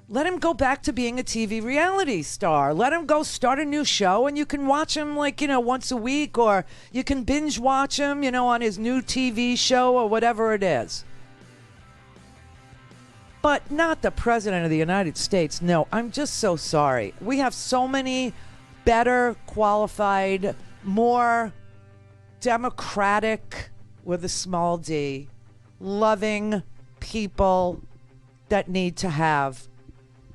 Let him go back to being a TV reality star. Let him go start a new show, and you can watch him once a week, or you can binge watch him, on his new TV show or whatever it is. But not the president of the United States. No, I'm just so sorry. We have so many better qualified, more democratic, with a small d, loving people that need to have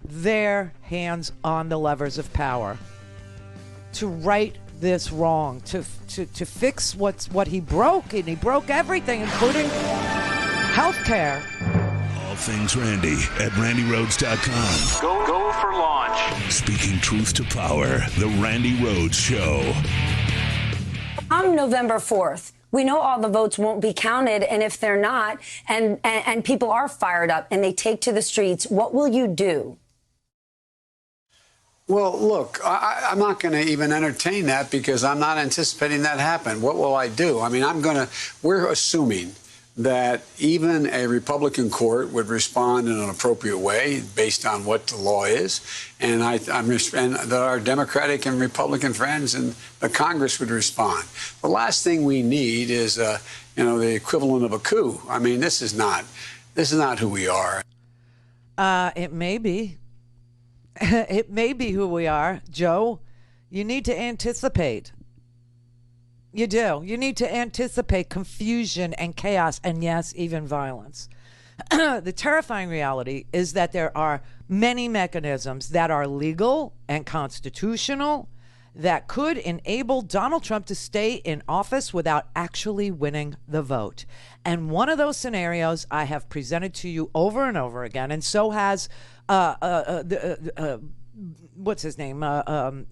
their hands on the levers of power to right this wrong, to fix what he broke, and he broke everything, including healthcare. All things Randi at RandiRhodes.com. Go for launch. Speaking truth to power, the Randi Rhodes Show. On November 4th, we know all the votes won't be counted, and if they're not, and people are fired up and they take to the streets, what will you do? Well, look, I'm not going to even entertain that because I'm not anticipating that happen. What will I do? I mean, we're assuming that even a Republican court would respond in an appropriate way based on what the law is, and that our Democratic and Republican friends in the Congress would respond. The last thing we need is, the equivalent of a coup. I mean, this is not who we are. It may be. It may be who we are, Joe. You need to anticipate. You do. You need to anticipate confusion and chaos and, yes, even violence. The terrifying reality is that there are many mechanisms that are legal and constitutional that could enable Donald Trump to stay in office without actually winning the vote. And one of those scenarios I have presented to you over and over again, and so has what's his name?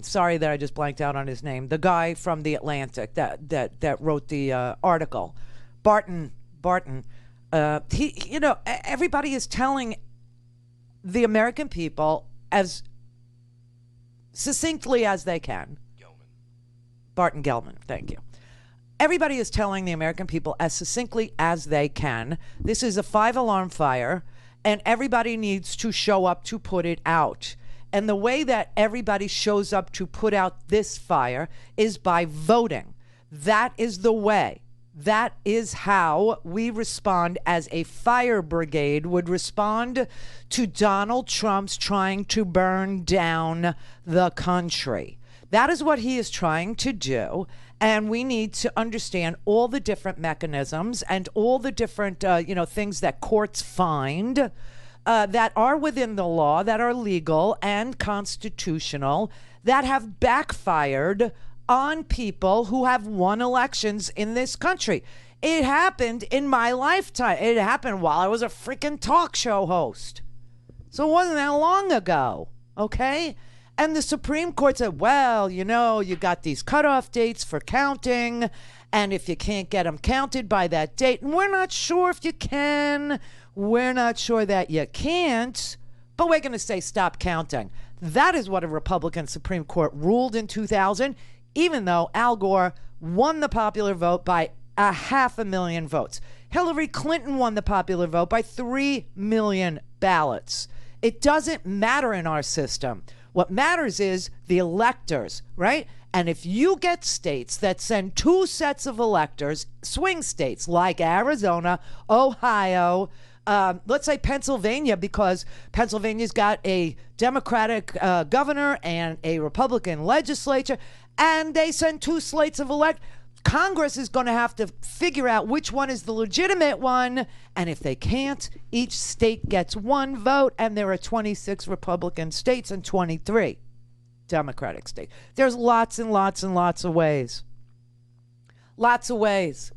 Sorry that I just blanked out on his name. The guy from The Atlantic that wrote the article, Barton. Everybody is telling the American people as succinctly as they can. Barton Gellman, thank you. Everybody is telling the American people as succinctly as they can. This is a 5-alarm fire, and everybody needs to show up to put it out. And the way that everybody shows up to put out this fire is by voting. That is the way That is how we respond as a fire brigade would respond to Donald Trump's trying to burn down the country. That is what he is trying to do. And we need to understand all the different mechanisms and all the different, things that courts find that are within the law, that are legal and constitutional, that have backfired on people who have won elections in this country. It happened in my lifetime. It happened while I was a freaking talk show host. So it wasn't that long ago, okay? And the Supreme Court said, well, you got these cutoff dates for counting, and if you can't get them counted by that date, and we're not sure if you can, we're not sure that you can't, but we're going to say stop counting. That is what a Republican Supreme Court ruled in 2000, even though Al Gore won the popular vote by 500,000 votes. Hillary Clinton won the popular vote by 3 million ballots. It doesn't matter in our system. What matters is the electors, right? And if you get states that send 2 sets of electors, swing states like Arizona, Ohio, let's say Pennsylvania, because Pennsylvania's got a Democratic governor and a Republican legislature, and they send 2 slates of Congress is going to have to figure out which one is the legitimate one, and if they can't, each state gets 1 vote, and there are 26 Republican states and 23 Democratic states. There's lots and lots and lots of ways. Lots of ways.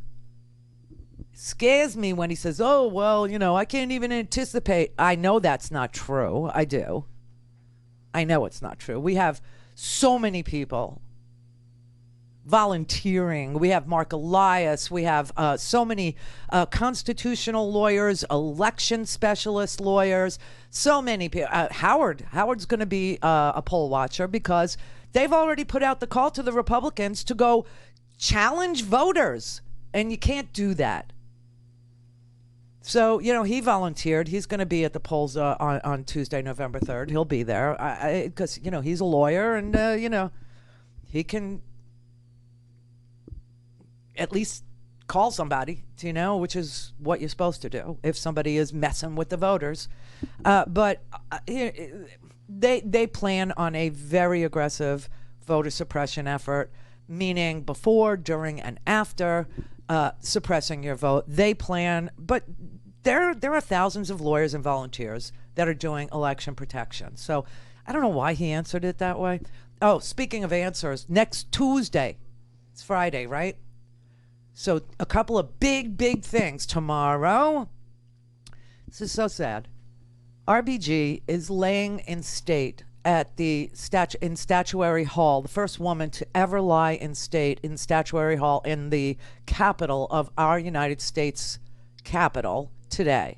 Scares me when he says, oh, well, I can't even anticipate. I know that's not true. I do. I know it's not true. We have so many people volunteering. We have Mark Elias. We have so many constitutional lawyers, election specialist lawyers, so many people. Howard's going to be a poll watcher because they've already put out the call to the Republicans to go challenge voters, and you can't do that. So, he volunteered. He's going to be at the polls on Tuesday, November 3rd. He'll be there because, he's a lawyer and, he can at least call somebody, which is what you're supposed to do if somebody is messing with the voters. But they plan on a very aggressive voter suppression effort, meaning before, during, and after suppressing your vote. They plan, but there are thousands of lawyers and volunteers that are doing election protection. So I don't know why he answered it that way. Oh, speaking of answers, next Tuesday, it's Friday, right? So a couple of big things tomorrow. This is so sad. RBG is laying in state at the in Statuary Hall, the first woman to ever lie in state in Statuary Hall in the capital of our United States capital today,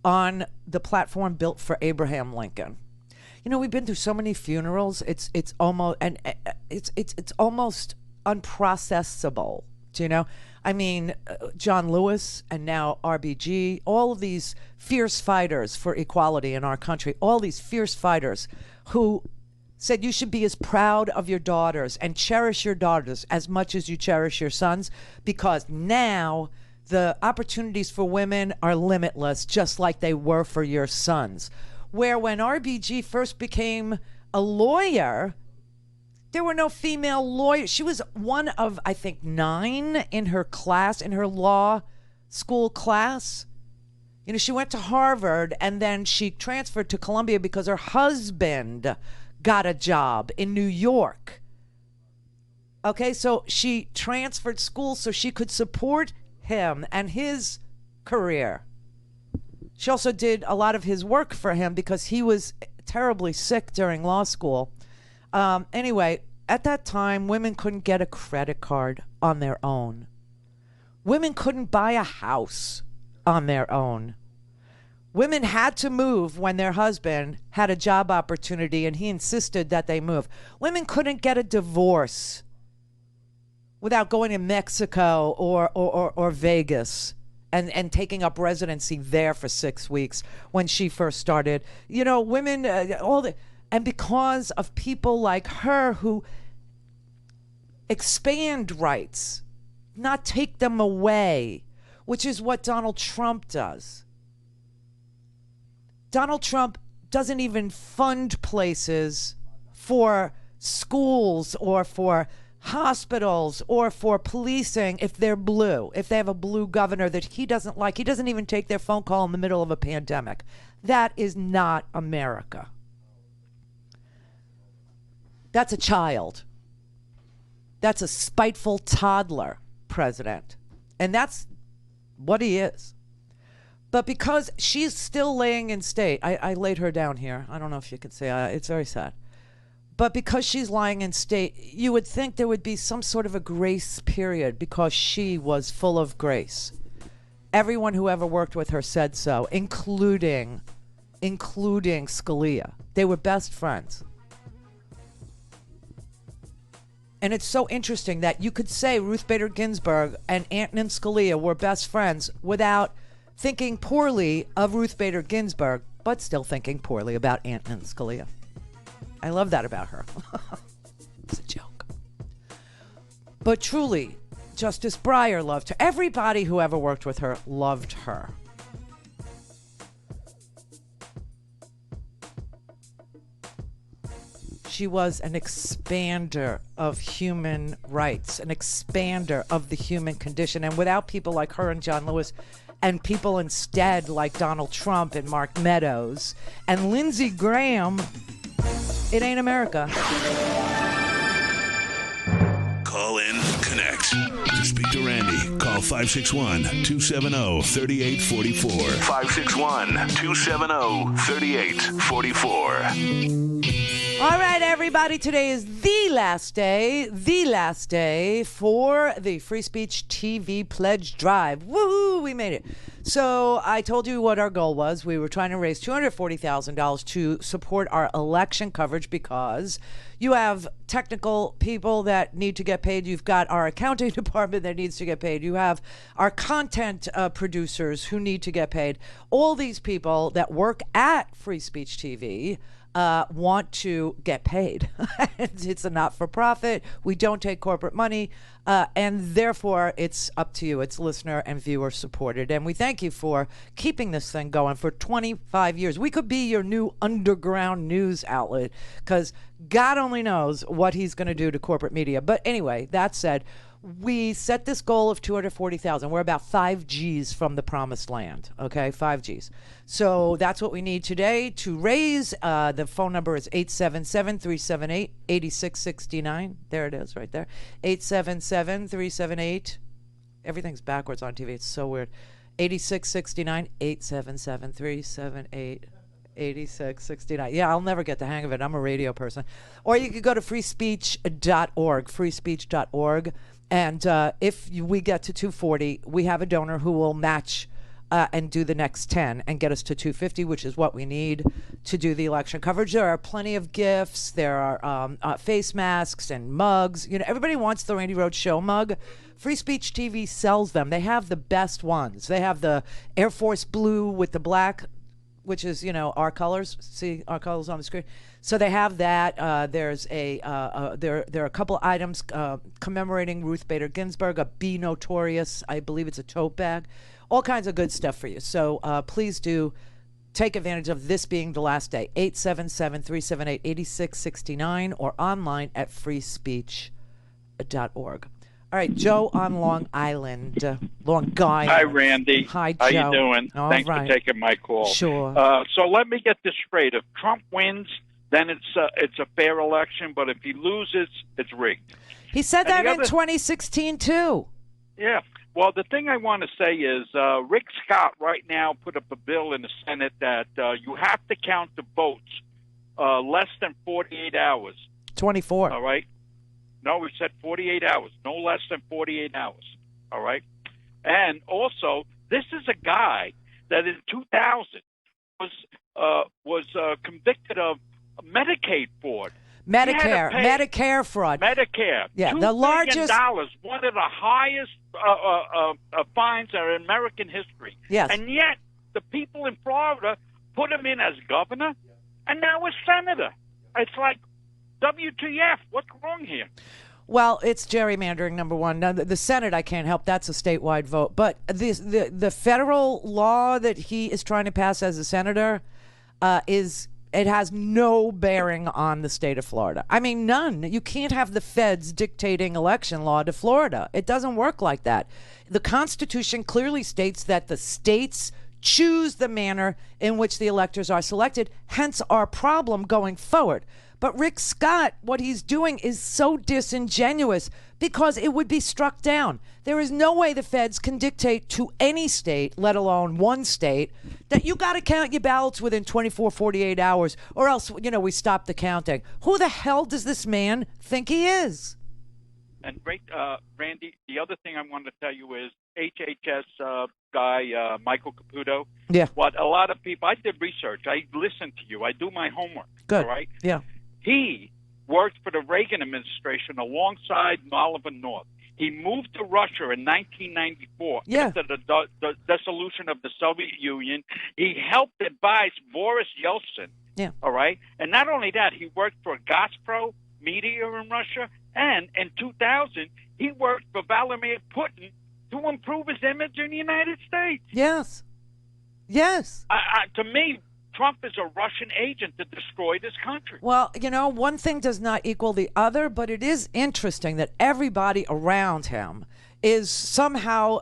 on the platform built for Abraham Lincoln. We've been through so many funerals. It's almost unprocessable. I mean, John Lewis and now RBG, all of these fierce fighters for equality in our country, all these fierce fighters who said you should be as proud of your daughters and cherish your daughters as much as you cherish your sons, because now the opportunities for women are limitless, just like they were for your sons. Where when RBG first became a lawyer, there were no female lawyers. She was one of, I think, 9 in her class, in her law school class. She went to Harvard and then she transferred to Columbia because her husband got a job in New York. Okay, so she transferred schools so she could support him and his career. She also did a lot of his work for him because he was terribly sick during law school. Anyway, at that time, women couldn't get a credit card on their own. Women couldn't buy a house on their own. Women had to move when their husband had a job opportunity and he insisted that they move. Women couldn't get a divorce without going to Mexico or Vegas and taking up residency there for 6 weeks when she first started. Women, and because of people like her who expand rights not take them away, which is what Donald Trump does. Donald Trump doesn't even fund places for schools or for hospitals or for policing if they're blue, if they have a blue governor that he doesn't like. He doesn't even take their phone call in the middle of a pandemic. That is not America. That's a child. That's a spiteful toddler president. And that's what he is. But because she's still laying in state, I laid her down here. I don't know if you can say, it's very sad. But because she's lying in state, you would think there would be some sort of a grace period because she was full of grace. Everyone who ever worked with her said so, including Scalia. They were best friends. And it's so interesting that you could say Ruth Bader Ginsburg and Antonin Scalia were best friends without thinking poorly of Ruth Bader Ginsburg, but still thinking poorly about Antonin Scalia. I love that about her. It's a joke. But truly, Justice Breyer loved her. Everybody who ever worked with her loved her. She was an expander of human rights, an expander of the human condition. And without people like her and John Lewis, and people instead like Donald Trump and Mark Meadows and Lindsey Graham, it ain't America. Call in, connect. To speak to Randi, call 561-270-3844. 561-270-3844. All right, everybody, today is the last day for the Free Speech TV Pledge Drive. Woohoo, we made it. So I told you what our goal was. We were trying to raise $240,000 to support our election coverage because you have technical people that need to get paid. You've got our accounting department that needs to get paid. You have our content producers who need to get paid. All these people that work at Free Speech TV want to get paid. It's a not-for-profit. We don't take corporate money, and therefore it's up to you. It's listener and viewer supported, and we thank you for keeping this thing going for 25 years. We could be your new underground news outlet because God only knows what he's going to do to corporate media. But anyway, that said, we set this goal of 240,000. We're about 5 G's from the promised land. Okay, 5 G's. So that's what we need today to raise. The phone number is 877-378-8669. There it is, right there. 877-378. Everything's backwards on TV. It's so weird. 8669. 877-378-8669. Yeah, I'll never get the hang of it. I'm a radio person. Or you could go to freespeech.org. Freespeech.org. And if we get to 240, we have a donor who will match and do the next 10 and get us to 250, which is what we need to do the election coverage. There are plenty of gifts. There are face masks and mugs. You know, everybody wants the Randi Rhodes Show mug. Free Speech TV sells them. They have the best ones. They have the Air Force blue with the black, which is, you know, our colors. See our colors on the screen. So they have that. There's there are a couple items commemorating Ruth Bader Ginsburg, a Be Notorious, I believe it's a tote bag, all kinds of good stuff for you. So please do take advantage of this being the last day. 877-378-8669 or online at freespeech.org. All right, Joe on Long Island. Long Island. Hi, Randi. Hi, Joe. How you doing? All Thanks right. for taking my call. Sure. So let me get this straight. If Trump wins, then it's a fair election, but if he loses, it's rigged. He said that in 2016, too. Yeah. Well, the thing I want to say is Rick Scott right now put up a bill in the Senate that you have to count the votes less than 48 hours. 24. All right? No, we said 48 hours, no less than 48 hours. All right? And also, this is a guy that in 2000 was convicted of Medicare fraud. Medicare fraud. Medicare. Yeah, $2 the largest. billion, one of the highest fines in American history. Yes. And yet, the people in Florida put him in as governor, and now as senator. It's like, WTF? What's wrong here? Well, it's gerrymandering, number one. Now, the Senate, I can't help. That's a statewide vote. But the federal law that he is trying to pass as a senator it has no bearing on the state of Florida. I mean, none. You can't have the feds dictating election law to Florida. It doesn't work like that. The Constitution clearly states that the states choose the manner in which the electors are selected, hence our problem going forward. But Rick Scott, what he's doing is so disingenuous because it would be struck down. There is no way the feds can dictate to any state, let alone one state, that you got to count your ballots within 24, 48 hours or else, we stop the counting. Who the hell does this man think he is? And Randy, the other thing I wanted to tell you is HHS guy, Michael Caputo. Yeah. What a lot of people, I did research. I listened to you. I do my homework. Good. All right? Yeah. He worked for the Reagan administration alongside Oliver North. He moved to Russia in 1994 after the dissolution of the Soviet Union. He helped advise Boris Yeltsin. Yeah. All right? And not only that, he worked for Gazprom Media in Russia. And in 2000, he worked for Vladimir Putin to improve his image in the United States. Yes. Yes. To me, Trump is a Russian agent to destroy this country. Well, one thing does not equal the other, but it is interesting that everybody around him is somehow,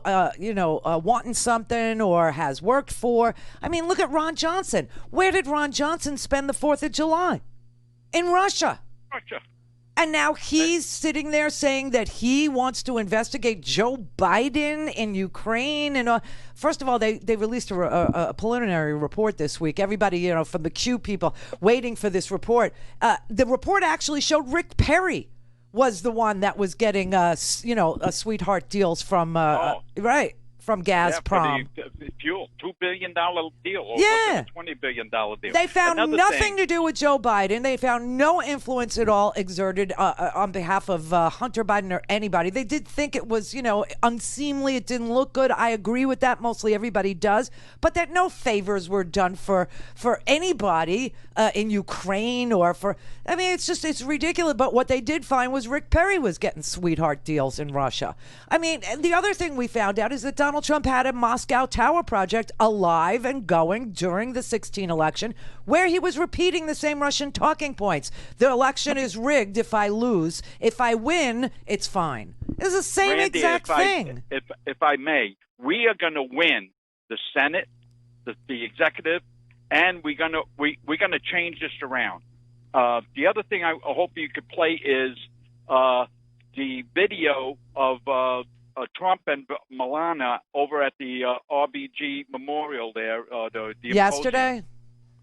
wanting something or has worked for. I mean, look at Ron Johnson. Where did Ron Johnson spend the 4th of July? In Russia. Russia. And now he's sitting there saying that he wants to investigate Joe Biden in Ukraine. And first of all, they released a preliminary report this week. Everybody, from the Q people waiting for this report. The report actually showed Rick Perry was the one that was getting, sweetheart deals from, from Gazprom. For the fuel, $2 billion deal. Or yeah. $20 billion deal. They found nothing to do with Joe Biden. They found no influence at all exerted on behalf of Hunter Biden or anybody. They did think it was, unseemly. It didn't look good. I agree with that. Mostly everybody does. But that no favors were done for anybody in Ukraine or it's ridiculous. But what they did find was Rick Perry was getting sweetheart deals in Russia. I mean, the other thing we found out is that Donald Trump had a Moscow Tower project alive and going during the 2016 election where he was repeating the same Russian talking points. The election is rigged if I lose. If I win, it's fine. It's the same Randy, exact thing. If I may, we are going to win the Senate, the executive, and we're going to change this around. The other thing I hope you could play is the video of Trump and Melania over at the RBG Memorial there. The yesterday?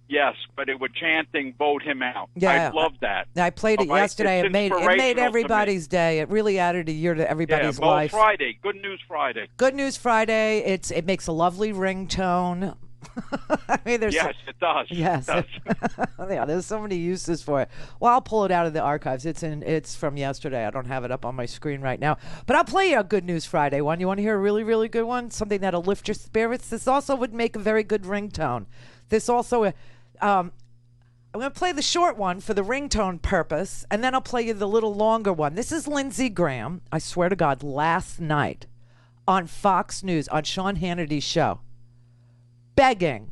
Yes, but they were chanting, vote him out. Yeah, I love that. I played it yesterday. It made everybody's day. It really added a year to everybody's life. Friday. Good News Friday. Good News Friday. It makes a lovely ringtone. I mean, yes, it does. Yes, it does. Yeah, there's so many uses for it. Well, I'll pull it out of the archives. It's from yesterday. I don't have it up on my screen right now, but I'll play you a Good News Friday one. You want to hear a really, really good one? Something that'll lift your spirits. This also would make a very good ringtone. This also, I'm going to play the short one for the ringtone purpose, and then I'll play you the little longer one. This is Lindsey Graham. I swear to God, last night on Fox News on Sean Hannity's show. Begging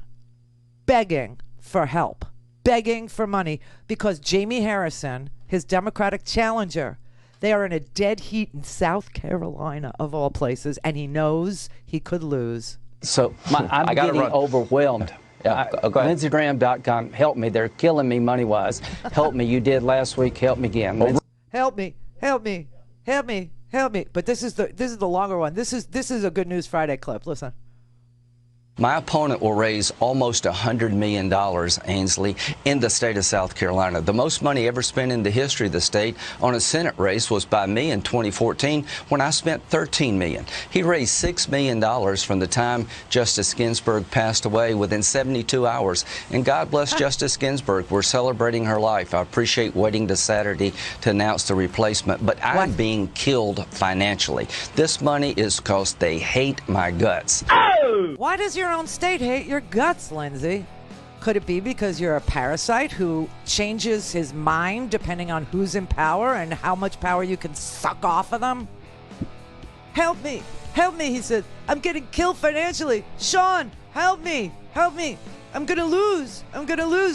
for help, begging for money, because Jamie Harrison, his Democratic challenger, they are in a dead heat in South Carolina, of all places, and he knows he could lose. So I'm getting overwhelmed. LindseyGraham.com, help me. They're killing me money-wise. Help me. You did last week. Help me again. Help me. But this is the longer one. This is a Good News Friday clip. Listen. My opponent will raise almost $100 million, Ainsley, in the state of South Carolina. The most money ever spent in the history of the state on a Senate race was by me in 2014 when I spent $13 million. He raised $6 million from the time Justice Ginsburg passed away within 72 hours. And God bless Justice Ginsburg. We're celebrating her life. I appreciate waiting to Saturday to announce the replacement, but I'm being killed financially. This money is because they hate my guts. Why does your own state hate your guts, Lindsey? Could it be because you're a parasite who changes his mind depending on who's in power and how much power you can suck off of them? Help me, he said. I'm getting killed financially. Sean, help me. I'm gonna lose.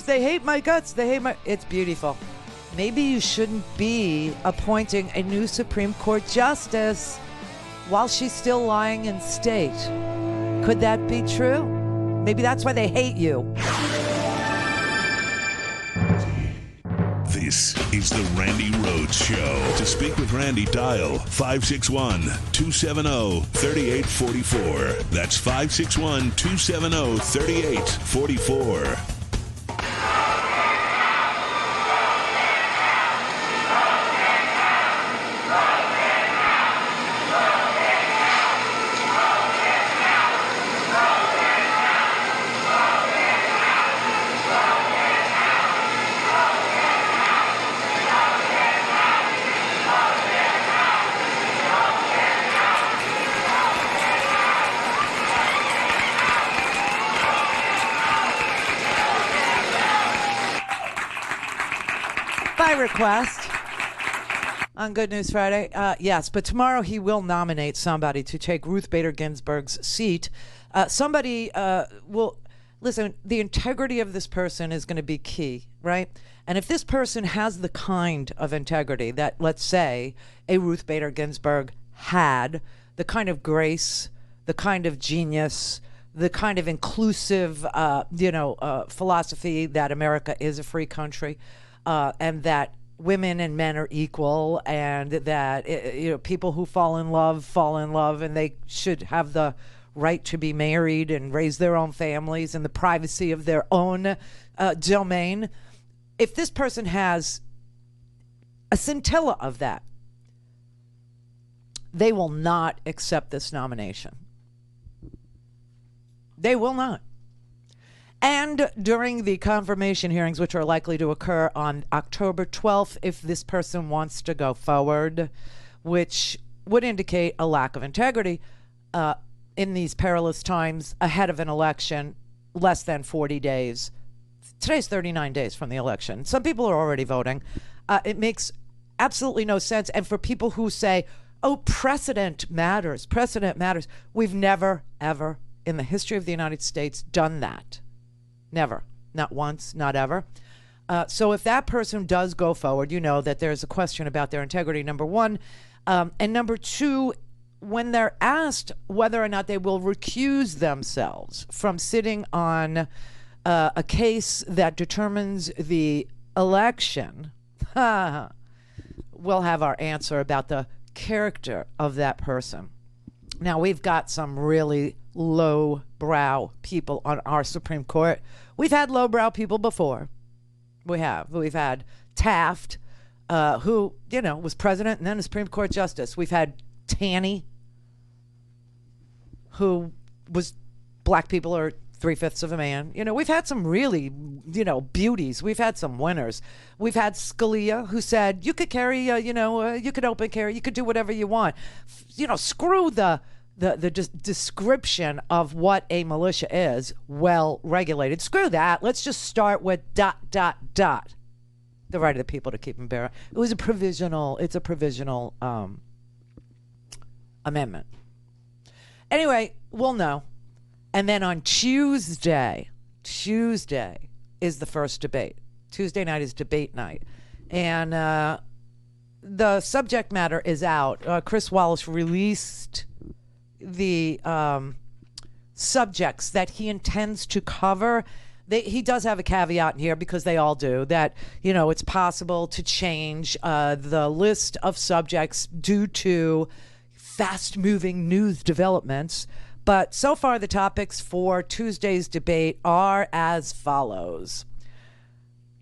They hate my guts. It's beautiful. Maybe you shouldn't be appointing a new Supreme Court justice while she's still lying in state. Could that be true? Maybe that's why they hate you. This is the Randi Rhodes Show. To speak with Randi, dial 561-270-3844. That's 561-270-3844. By request on Good News Friday, yes, but tomorrow he will nominate somebody to take Ruth Bader Ginsburg's seat. Somebody will listen. The integrity of this person is going to be key, right? And if this person has the kind of integrity that, let's say, a Ruth Bader Ginsburg had, the kind of grace, the kind of genius, the kind of inclusive, philosophy that America is a free country. And that women and men are equal, and that people who fall in love, and they should have the right to be married and raise their own families in the privacy of their own domain. If this person has a scintilla of that, they will not accept this nomination. They will not. And during the confirmation hearings, which are likely to occur on October 12th, if this person wants to go forward, which would indicate a lack of integrity in these perilous times ahead of an election, less than 40 days. Today's 39 days from the election. Some people are already voting. It makes absolutely no sense. And for people who say, oh, precedent matters, we've never, ever in the history of the United States done that. Never. Not once, not ever. So if that person does go forward, you know that there's a question about their integrity, number one. And number two, when they're asked whether or not they will recuse themselves from sitting on a case that determines the election, we'll have our answer about the character of that person. Now, we've got some really low-brow people on our Supreme Court. We've had low-brow people before. We have. We've had Taft, who, was president and then a Supreme Court justice. We've had Taney, who was black people are 3/5 of a man. We've had some really, beauties. We've had some winners. We've had Scalia, who said, you could carry, you could open carry, you could do whatever you want. Screw the description of what a militia is, well regulated. Screw that. Let's just start with ... the right of the people to keep and bear. It's a provisional amendment. Anyway, we'll know. And then on Tuesday is the first debate. Tuesday night is debate night. And the subject matter is out. Chris Wallace released the subjects that he intends to cover. He does have a caveat in here, because they all do, that it's possible to change the list of subjects due to fast-moving news developments. But so far, the topics for Tuesday's debate are as follows: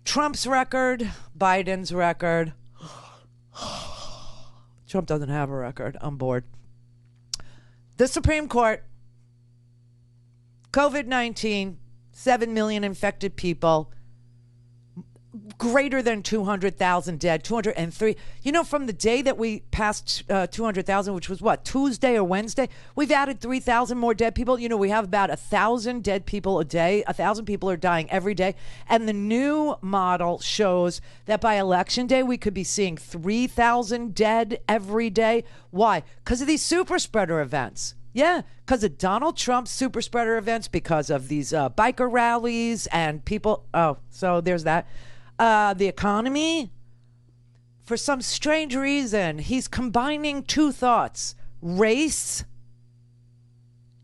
Trump's record, Biden's record. Trump doesn't have a record. I'm bored. The Supreme Court, COVID-19, 7 million infected people, greater than 200,000 dead, 203. You know, from the day that we passed 200,000, which was what, Tuesday or Wednesday, we've added 3,000 more dead people. You know, we have about 1,000 dead people a day. 1,000 people are dying every day. And the new model shows that by election day, we could be seeing 3,000 dead every day. Why? Because of these super spreader events. Yeah, because of Donald Trump's super spreader events, because of these biker rallies and people. Oh, so there's that. The economy, for some strange reason, he's combining two thoughts: race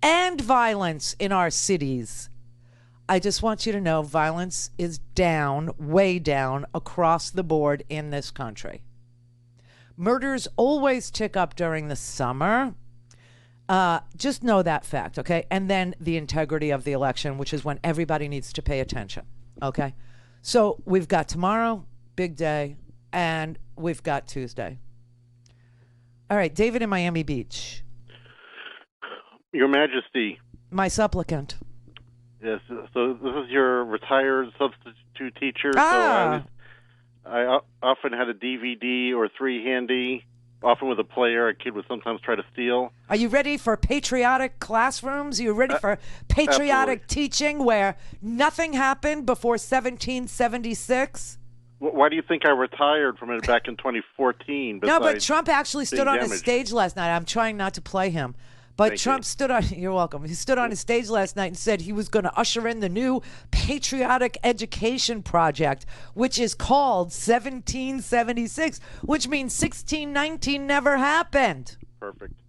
and violence in our cities. I just want you to know violence is down, way down, across the board in this country. Murders always tick up during the summer. Just know that fact, okay? And then the integrity of the election, which is when everybody needs to pay attention, okay? So we've got tomorrow, big day, and we've got Tuesday. All right, David in Miami Beach. Your Majesty. My supplicant. Yes, so this is your retired substitute teacher. So I often had a DVD or three handy, often with a player a kid would sometimes try to steal. Are you ready for patriotic classrooms? Are you ready for patriotic teaching where nothing happened before 1776? Why do you think I retired from it back in 2014? No, but Trump actually stood on his stage last night. I'm trying not to play him. But Trump stood on, you're welcome, he stood on his stage last night and said he was going to usher in the new patriotic education project, which is called 1776, which means 1619 never happened. Perfect.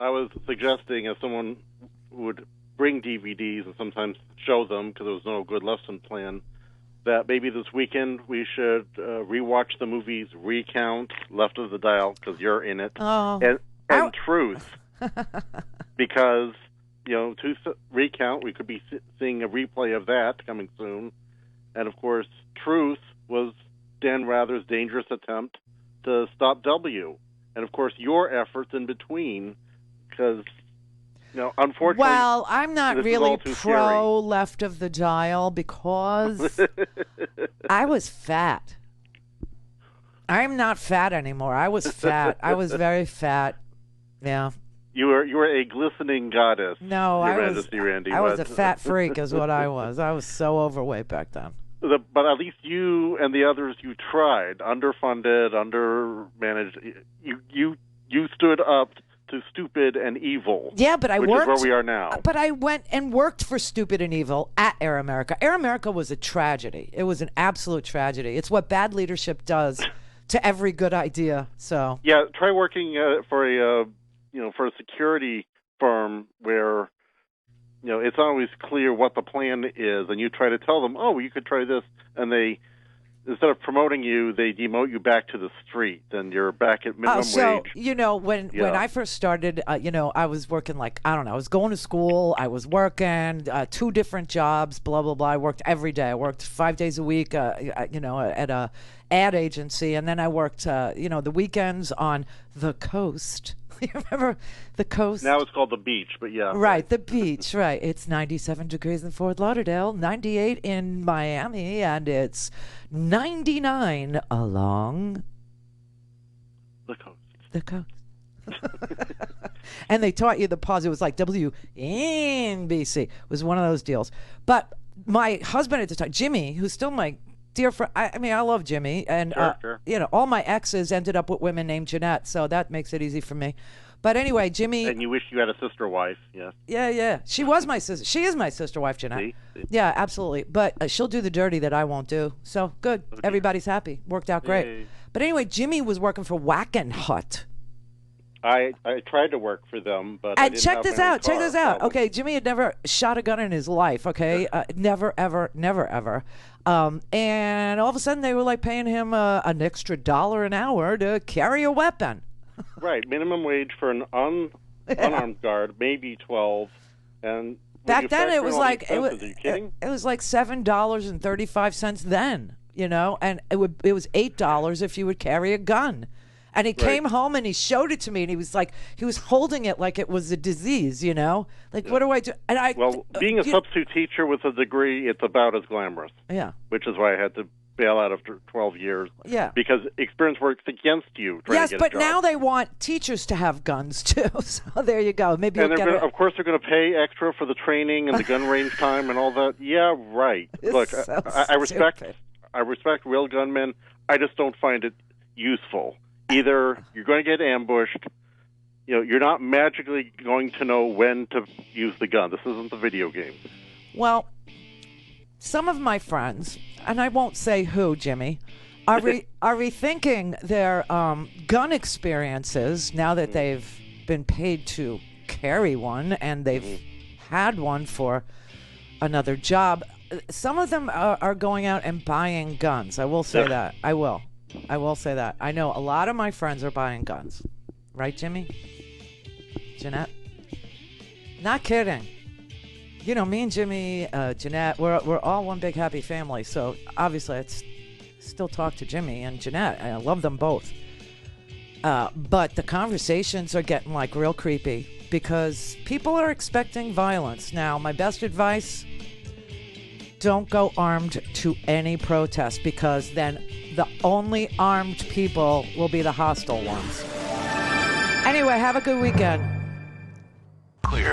I was suggesting, as someone who would bring DVDs and sometimes show them because there was no good lesson plan, that maybe this weekend we should rewatch the movies Recount, Left of the Dial, because you're in it, and Truth, because, you know, to Recount, we could be seeing a replay of that coming soon. And, of course, Truth was Dan Rather's dangerous attempt to stop W. And, of course, your efforts in between, because, you know, unfortunately... Well, I'm not really pro Left of the Dial because I was fat. I'm not fat anymore. I was fat. I was very fat. Yeah. You were a glistening goddess. No, Your Majesty, Randy. I was a fat freak is what I was. I was so overweight back then. But at least you and the others, you tried. Underfunded, undermanaged. You stood up to stupid and evil. Yeah, but I worked. Which is where we are now. But I went and worked for Stupid and Evil at Air America. Air America was a tragedy. It was an absolute tragedy. It's what bad leadership does to every good idea. So yeah, try working for a security firm where, you know, it's always clear what the plan is, and you try to tell them, oh, you could try this, and they, instead of promoting you, they demote you back to the street, and you're back at minimum wage. You know, when I first started, I was working I was going to school, I was working 2 different jobs, blah, blah, blah. I worked every day. I worked 5 days a week, at a ad agency, and then I worked, the weekends on the coast. You remember the coast? Now it's called the beach, but yeah. Right, the beach, right. It's 97 degrees in Fort Lauderdale, 98 in Miami, and it's 99 along the coast. The coast. And they taught you the pause. It was like WNBC. It was one of those deals. But my husband at the time, Jimmy, who's still my dear friend, I love Jimmy, and sure. All my exes ended up with women named Jeanette, so that makes it easy for me. But anyway, Jimmy. And you wish you had a sister wife, yes. Yeah. She was my sister. She is my sister wife, Jeanette. See? Yeah, absolutely. But she'll do the dirty that I won't do. So good. Okay. Everybody's happy. Worked out great. Yay. But anyway, Jimmy was working for Wackenhut. I tried to work for them, but and check this out. Okay, Jimmy had never shot a gun in his life. Okay, never, ever, never, ever. And all of a sudden, they were paying him an extra $1 an hour to carry a weapon. Right, minimum wage for an unarmed guard, maybe 12. And back then, it was are you kidding? It was like $7.35 then. And it was $8 if you would carry a gun. And he came home and he showed it to me, and he was holding it like it was a disease, you know? Like, what do I do? And being a substitute teacher with a degree, it's about as glamorous. Yeah. Which is why I had to bail out after 12 years. Yeah. Because experience works against you. Yes, but now they want teachers to have guns, too. So there you go. Maybe and of course, they're going to pay extra for the training and the gun range time and all that. Yeah, right. Look, so I respect real gunmen. I just don't find it useful. Either you're going to get ambushed, you're not magically going to know when to use the gun. This isn't the video game. Well, some of my friends, and I won't say who, Jimmy, are rethinking their gun experiences now that they've been paid to carry one and they've had one for another job. Some of them are going out and buying guns. I will say that. I will say that. I know a lot of my friends are buying guns. Right, Jimmy? Jeanette? Not kidding. Me and Jimmy, Jeanette, we're all one big happy family. So obviously I still talk to Jimmy and Jeanette. I love them both. But the conversations are getting real creepy because people are expecting violence. Now, my best advice, don't go armed to any protest because then the only armed people will be the hostile ones. Anyway, have a good weekend.